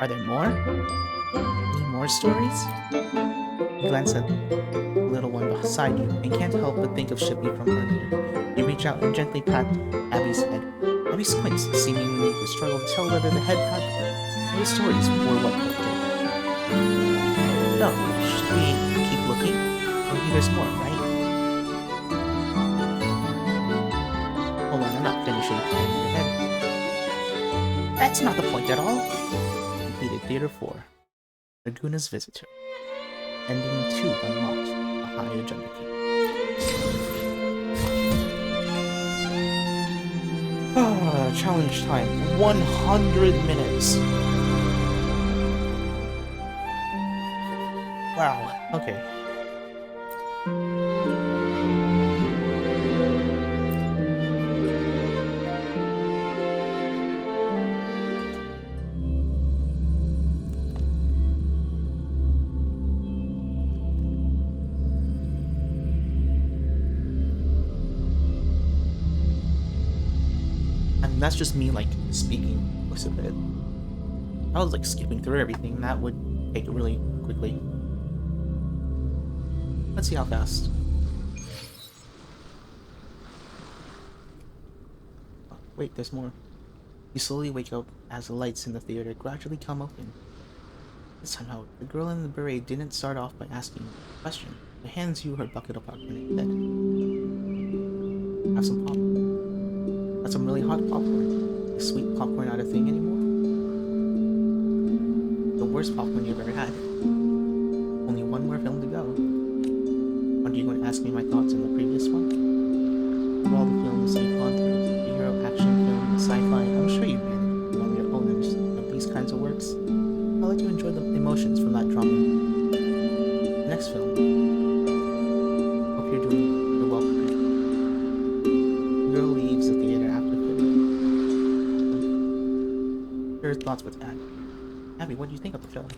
Are there more? Any more stories? You glance at the little one beside you and can't help but think of Shipley from earlier. You reach out and gently pat Abby's head. Abby squints, seemingly to struggle to tell whether the head pat or the stories were what hooked her. No, should we keep looking? Maybe there's more, right? Hold on, I'm not finishing patting your head. That's not the point at all. Completed Theater 4. Ragunna's Visitor. Ending 2 unlocked. A high agenda key. Challenge time. 100 minutes. Wow. Okay. That's just me, like, speaking most of it. I was, like, skipping through everything. That would take it really quickly. Let's see how fast. Oh, wait, there's more. You slowly wake up as the lights in the theater gradually come open. This time, however, the girl in the beret didn't start off by asking a question, but hands you her bucket of popcorn instead. Have some popcorn. some really hot popcorn. Is sweet popcorn not a thing anymore? The worst popcorn you've ever had. Only one more film to go. Are you going to ask me my thoughts on the previous one? For all the films you've gone through, superhero, action film, sci-fi, I'm sure you've been on your own understanding of these kinds of works. I'll let you enjoy the emotions from that drama. Next film. Hope you're well prepared. The girl leaves the theater after film. Her thoughts with Abby. Abby, what do you think of the film?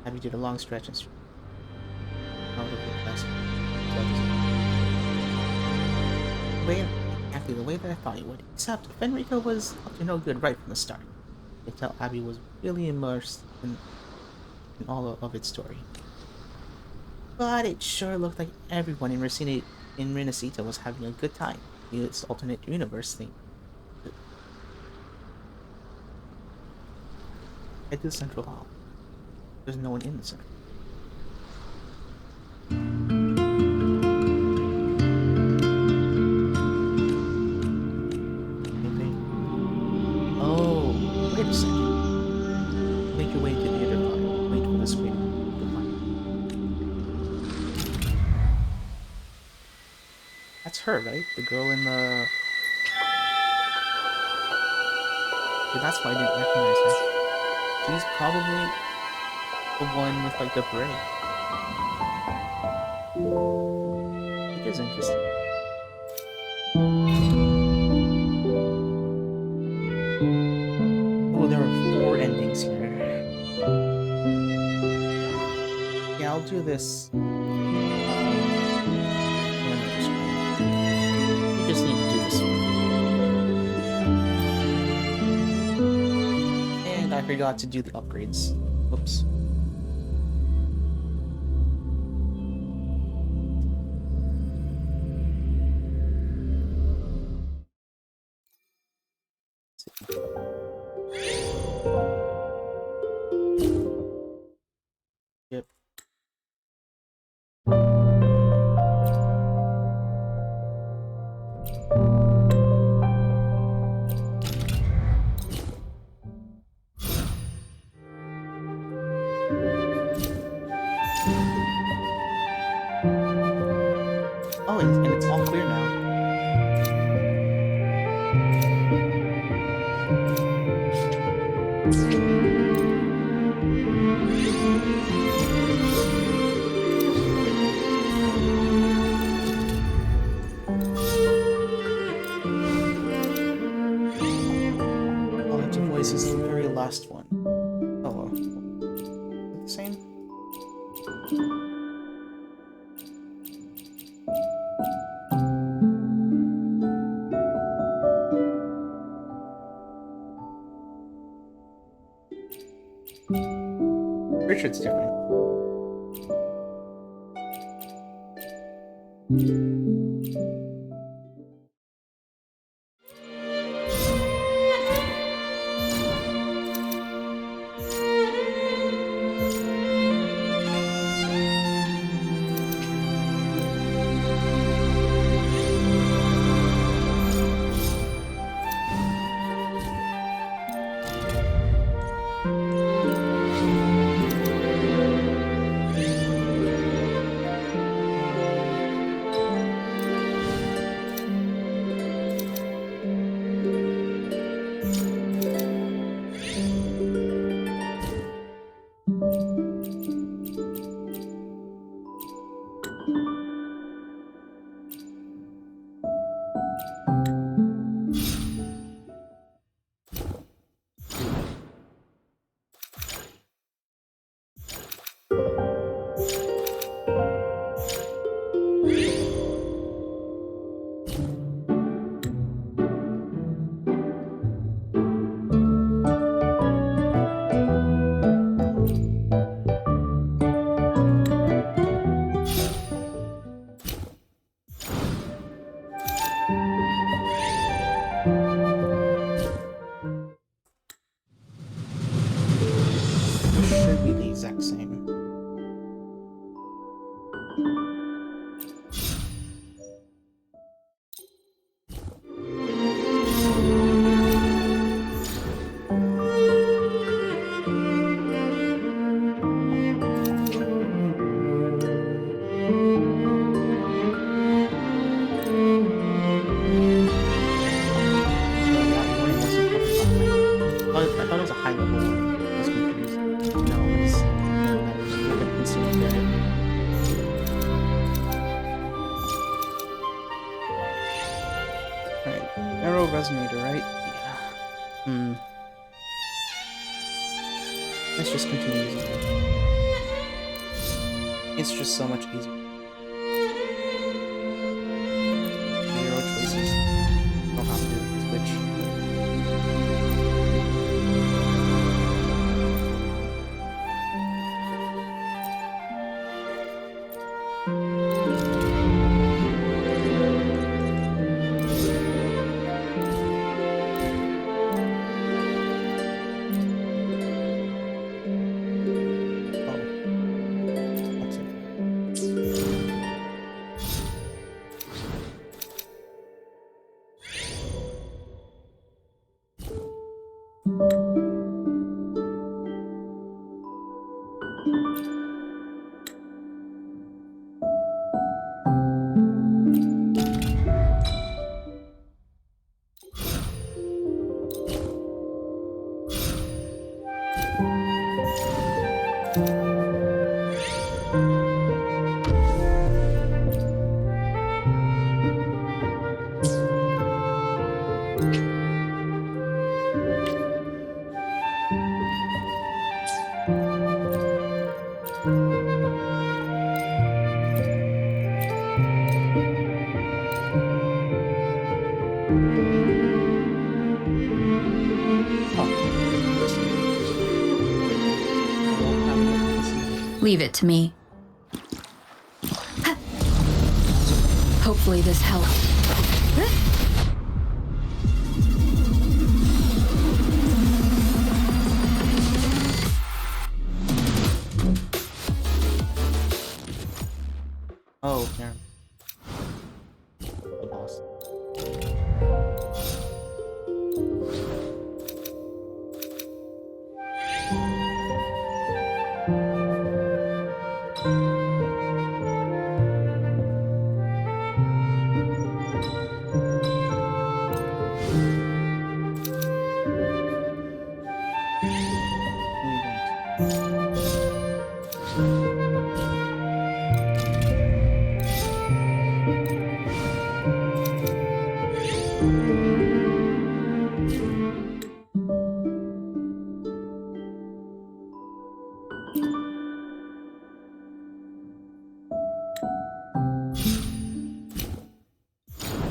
Abby did a long stretch and the way that I thought he would. Except Fenrico was up to no good right from the start. I could tell Abby was really immersed in all of its story. But it sure looked like everyone in Renacita was having a good time. This alternate universe thing. Head to the central hall. There's no one in the center. Oh, wait a second. Make your way to the other part. Wait for the screen. That's her, right? The girl in the... Yeah, that's why I didn't recognize her. She's probably the one with, like, the braid. It is interesting. Oh, there are 4 endings here. Yeah, I'll do this. You just need to do this one. And I forgot to do the upgrades. Whoops. Yep. Oh, and it's all clear now. Oh, that's a voice is the very last one. Oh, is it the same? Richard's different. high level one. I was confused. No, it's like an instant credit. Alright, arrow resonator, right? Yeah. Let's just continue using it. It's just so much easier. 0 choices. Don't have to switch. Leave it to me. Hopefully this helps. Oh, yeah. The boss.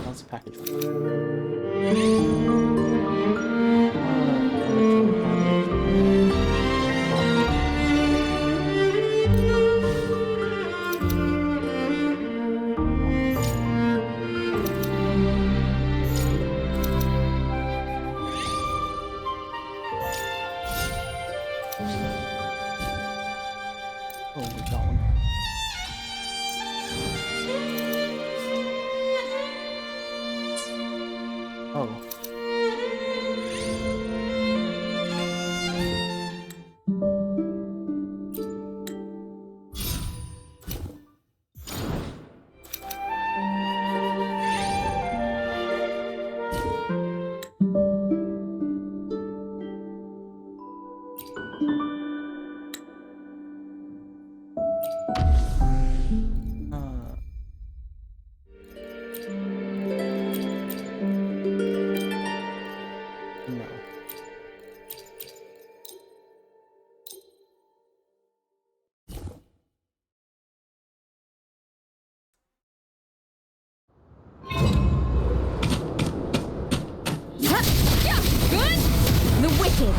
That's a package. Oh, we got one. Oh. No. Good? The wicked.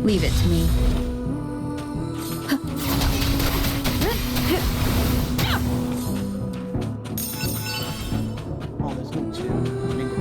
Leave it to me. Oh, there's no two. Bingo.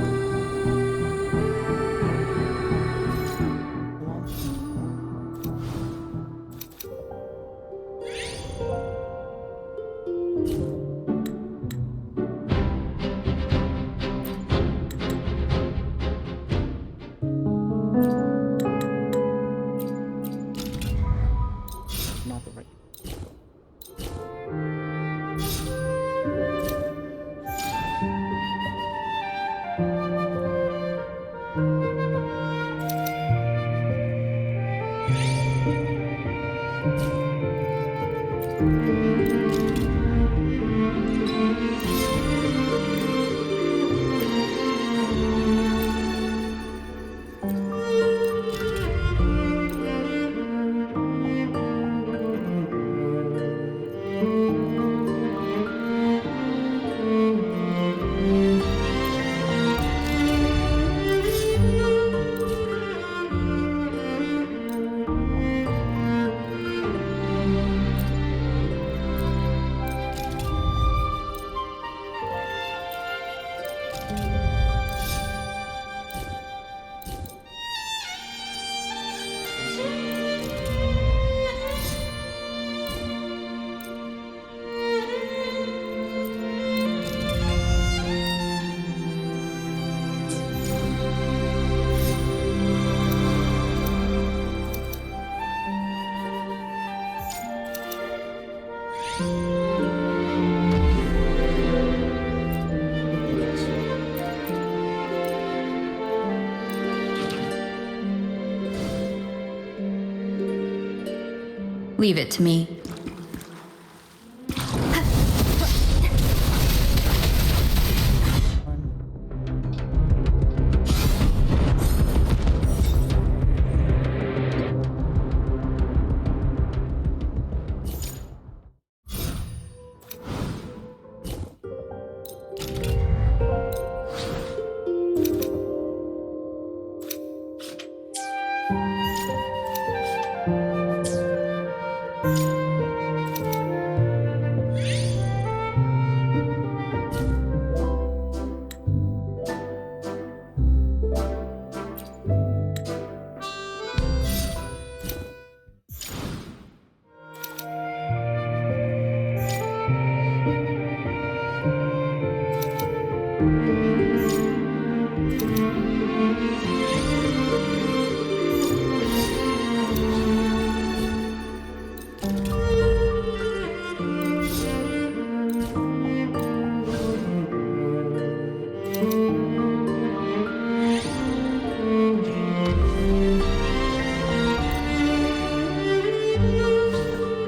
Leave it to me.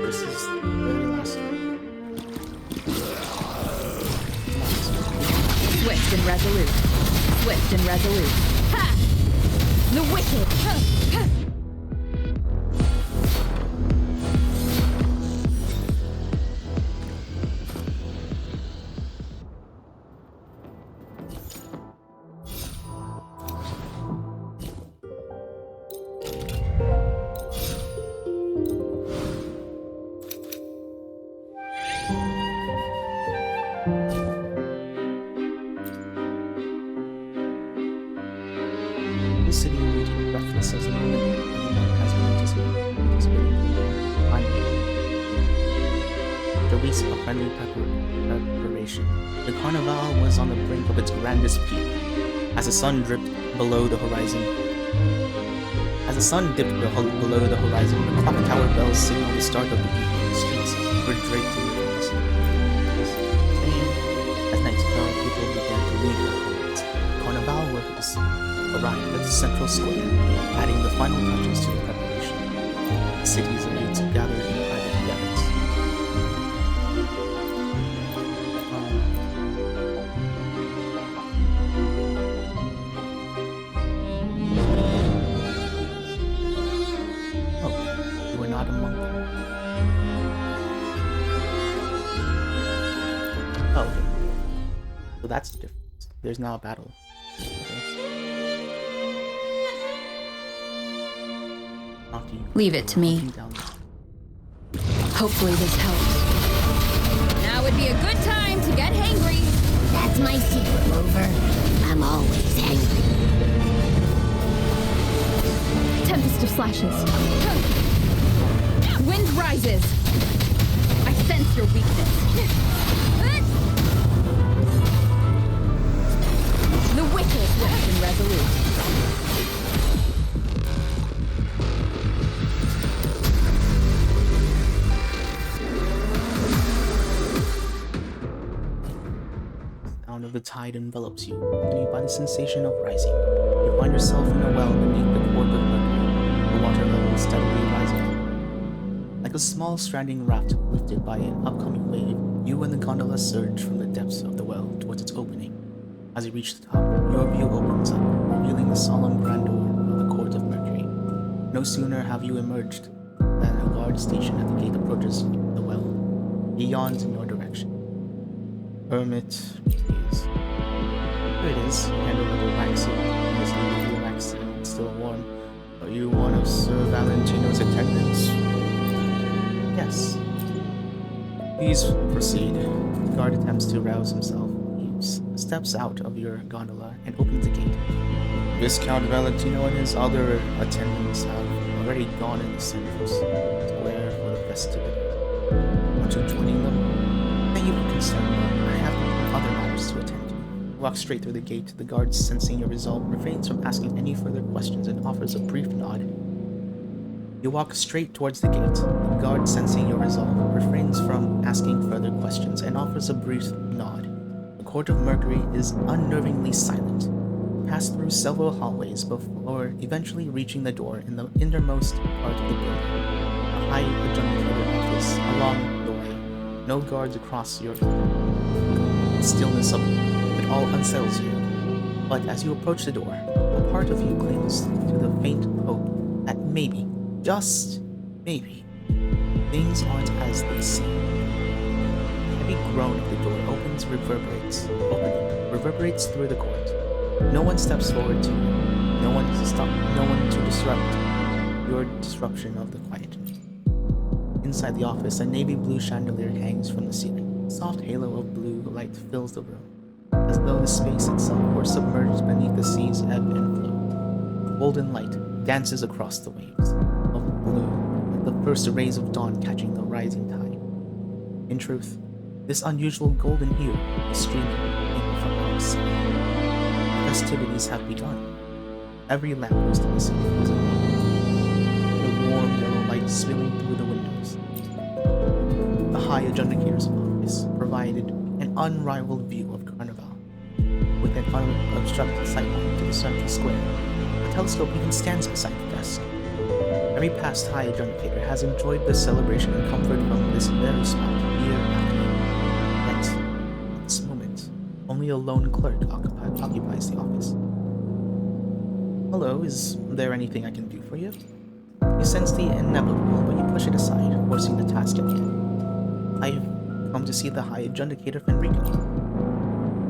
This is the very last one. Swift and resolute. Swift and resolute. Ha! The wicked. Ha! Ha! The city waiting breathless as the moment everyone has been anticipating. Finally, after weeks of friendly preparation, the carnival was on the brink of its grandest peak. As the sun dipped below the horizon, the clock tower bells signaled the start of the evening. The streets were draped in ribbons. As night fell, people began to leave their homes. Carnival workers arrived at the central square, adding the final touches to the preparation. The city's elites gathered in private gatherings. Oh, you were not among them. Oh, okay. So that's the difference. There's now a battle. Leave it to me. Hopefully this helps. Now would be a good time to get hangry. That's my secret, Rover. I'm always angry. Tempest of slashes. Wind rises. I sense your weakness. The wicked, swift and resolute. Of the tide envelops you, accompanied by the sensation of rising. You find yourself in a well beneath the court of Mercury, the water level steadily rising. Like a small stranding raft lifted by an upcoming wave, you and the gondola surge from the depths of the well towards its opening. As you reach the top, your view opens up, revealing the solemn grandeur of the court of Mercury. No sooner have you emerged than a guard stationed at the gate approaches the well. He yawns in your direction. Hermit, please. Here it is. Hand over the wax suit. This new wax suit. It's still warm. Are you one of Sir Valentino's attendants? Yes. Please proceed. The guard attempts to rouse himself. He steps out of your gondola and opens the gate. Viscount Valentino and his other attendants have already gone in the central square for the festivity. Aren't you joining them? Thank you for concern, but I have other matters to attend to. You walk straight through the gate. The guard, sensing your resolve, refrains from asking any further questions and offers a brief nod. You walk straight towards the gate. The guard, sensing your resolve, refrains from asking further questions and offers a brief nod. The court of Mercury is unnervingly silent. You pass through several hallways before eventually reaching the door in the innermost part of the building. A high adjudicator office along the way. No guards across your the stillness of it all unsettles you. But as you approach the door, a part of you clings to the faint hope that maybe, just maybe, things aren't as they seem. The heavy groan of the door reverberates through the court. No one steps forward to you. No one to disrupt your disruption of the quiet. Inside the office, a navy blue chandelier hangs from the ceiling. A soft halo of blue light fills the room, as though the space itself were submerged beneath the sea's ebb and flow. Golden light dances across the waves of blue, like the first rays of dawn catching the rising tide. In truth, this unusual golden hue is streaming in from outside. Festivities have begun. Every lamppost in the city is alight, the warm yellow light spilling through the windows. The high adjudicator's office provided an unrivaled view of Carnival, with an unobstructed sightline to the central square. A telescope even stands beside the desk. Every past high adjudicator has enjoyed the celebration and comfort from this very spot year after year. Yet, at this moment, only a lone clerk occupies the office. Hello, is there anything I can do for you? You sense the inevitable, but you push it aside, forcing the task at hand. I've come to see the High Adjudicator Fenrico.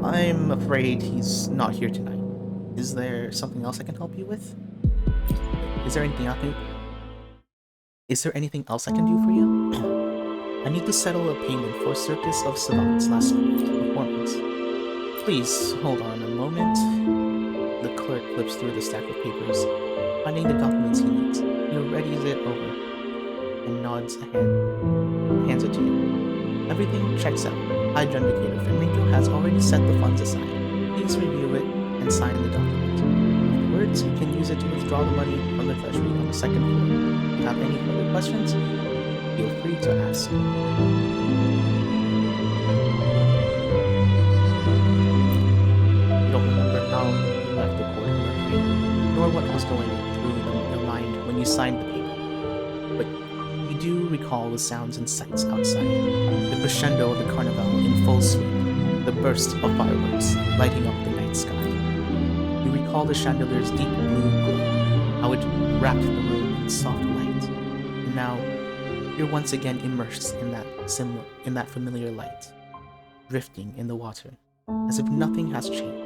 I'm afraid he's not here tonight. Is there something else I can help you with? Is there anything else I can do for you? I need to settle a payment for Circus of Savant's last performance. Please hold on a moment. The clerk flips through the stack of papers, finding the documents he needs. He readies it over and nods a hand, hands it to you. Everything checks out. High Adjudicator Fenrico has already set the funds aside. Please review it and sign the document. Afterwards, you can use it to withdraw the money from the treasury on the second floor. If you have any further questions, feel free to ask. You don't remember how you left the court in Wuthering, nor what was going through your mind when you signed the paper. But you do recall the sounds and sights outside, the crescendo of the carnival in full swing, the burst of fireworks lighting up the night sky. You recall the chandelier's deep blue glow, how it wrapped the room in soft light, and now you're once again immersed in that familiar light, drifting in the water, as if nothing has changed.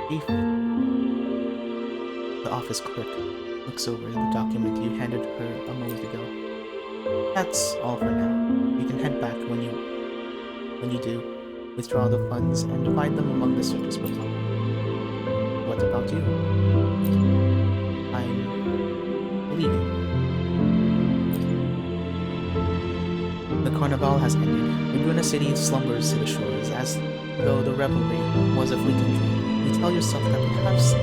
Chief, the office clerk looks over the document you handed her a moment ago. That's all for now. You can head back when you do, withdraw the funds and divide them among the circus people. What about you? I'm leaving. The carnival has ended. Ragunna City slumbers to the shores, as though the revelry was a fleeting dream. You tell yourself that perhaps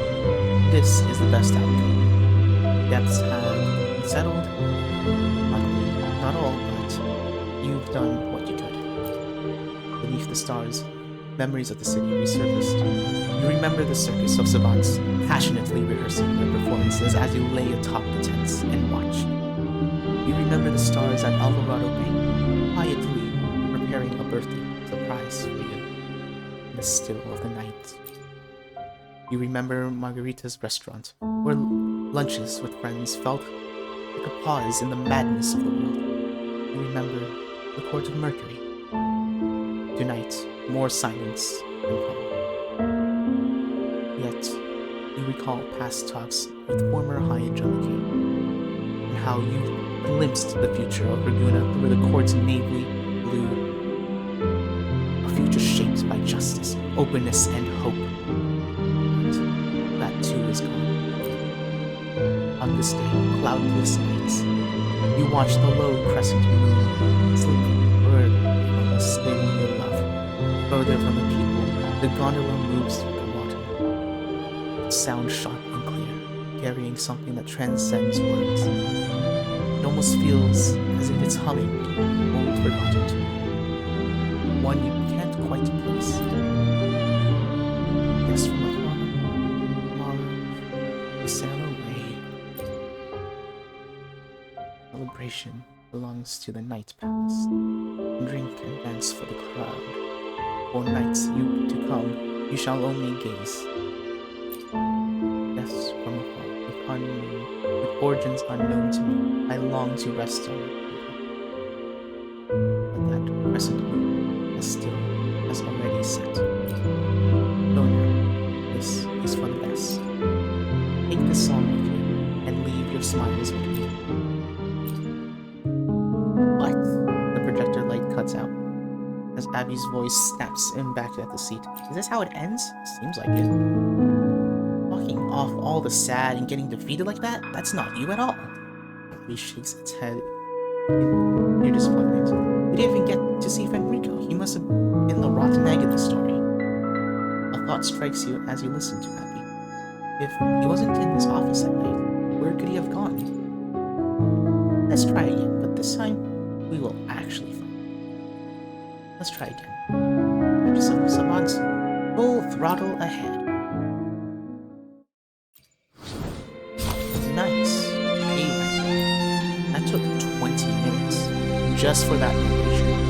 this is the best outcome. Debts have been settled. Not all, but you've done what you could. Beneath the stars, memories of the city resurfaced. You remember the Circus of Savants passionately rehearsing their performances as you lay atop the tents and watched. You remember the stars at Alvarado Bay, quietly preparing a birthday surprise for you in the still of the night. You remember Margarita's restaurant, where lunches with friends felt like a pause in the madness of the world. You remember the Court of Mercury. Tonight, more silence and calm. Yet, you recall past talks with former High Adjudicator, and how you glimpsed the future of Ragunna through the court's navy blue. A future shaped by justice, openness, and hope. But that too is gone. On this day, cloudless nights, you watch the low crescent moon slip further from the skin you love, further from the people. The gondola moves through the water, its sound sharp and clear, carrying something that transcends words. It almost feels as if it's humming old forgotten tune, one you can't quite place. Yes, from afar, you sail away. celebration belongs to the Night Palace. Drink and dance for the crowd. For nights you to come, you shall only gaze. Yes, from afar, upon me, with origins unknown to me, I long to rest on your but that crescent moon has already set. Donor, this is for the best. Take this song with you, and leave your smiles with me. What? The projector light cuts out, as Abby's voice snaps him back at the seat. Is this how it ends? Seems like it. Walking off all the sad and getting defeated like that? That's not you at all. Abby shakes its head in near disappointment. We didn't even get to see Fenrico. He must have been the rotten egg in the story. A thought strikes you as you listen to Abby. If he wasn't in his office at night, where could he have gone? Let's try again, but this time, we will actually find him. Let's try again. Regis of Savants, full throttle ahead. Nice. That took 20 minutes just for that location.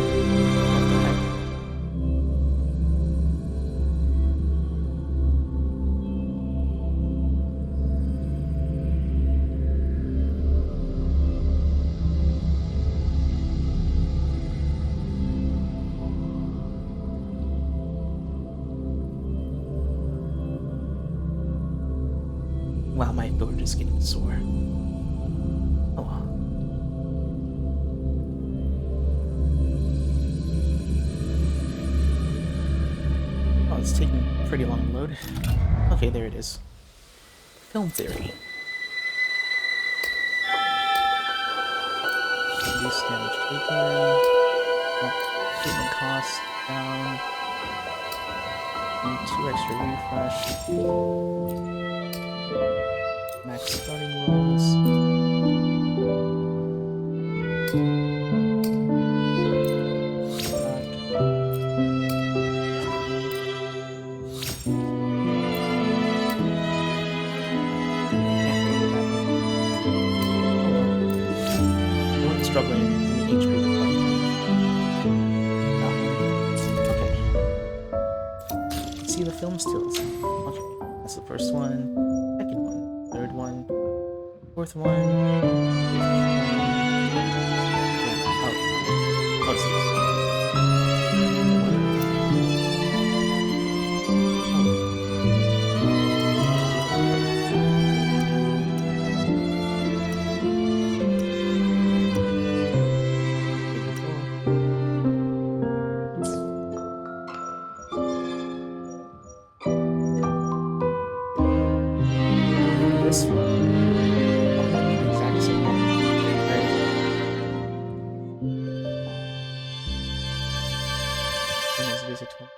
Wow, my throat is getting sore. Oh well. Oh, it's taking pretty long to load. Okay, there it is. Film theory. Reduce damage taken. Treatment costs down. Need 2 extra refresh. Max starting rolls. Everyone's struggling in the HP department. Okay. See the film stills. Okay, that's the first one. Second one. Third one, fourth one, fifth one. What's this? This one. Exactly same one. Right. Let's visit home.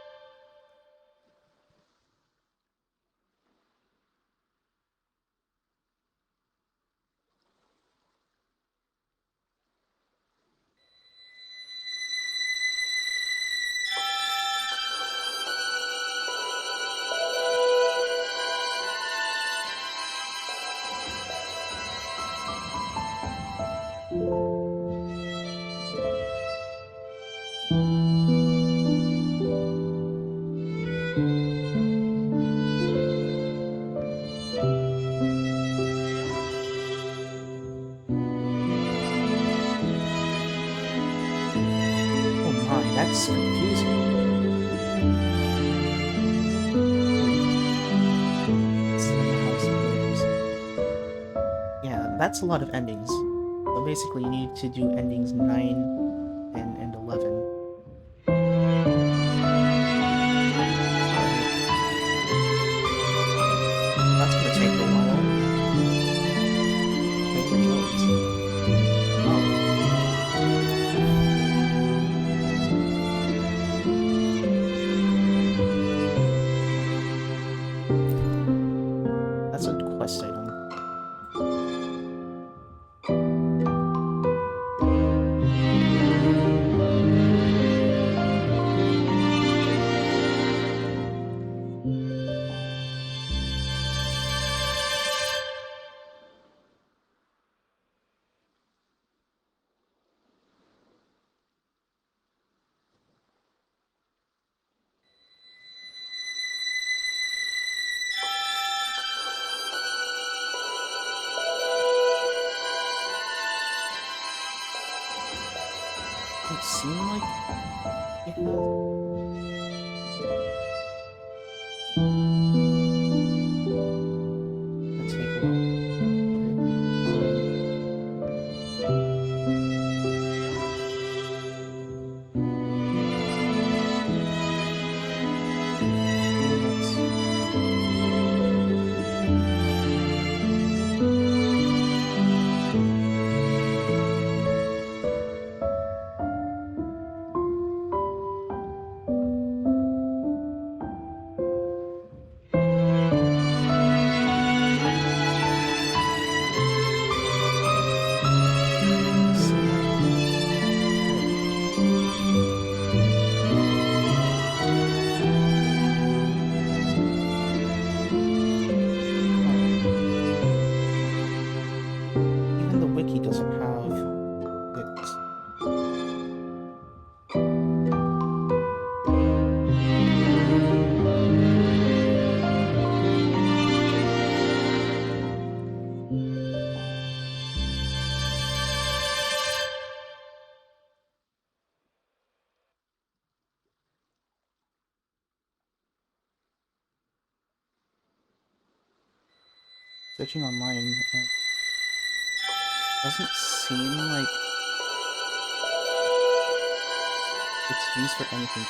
That's confusing. Yeah, that's a lot of endings. So basically you need to do endings 9, 10, and 11. That's gonna take a while. That's a quest item. It seemed like it had. Let's take a look. Even the wiki doesn't have it. Searching online, and doesn't seem like it's used for anything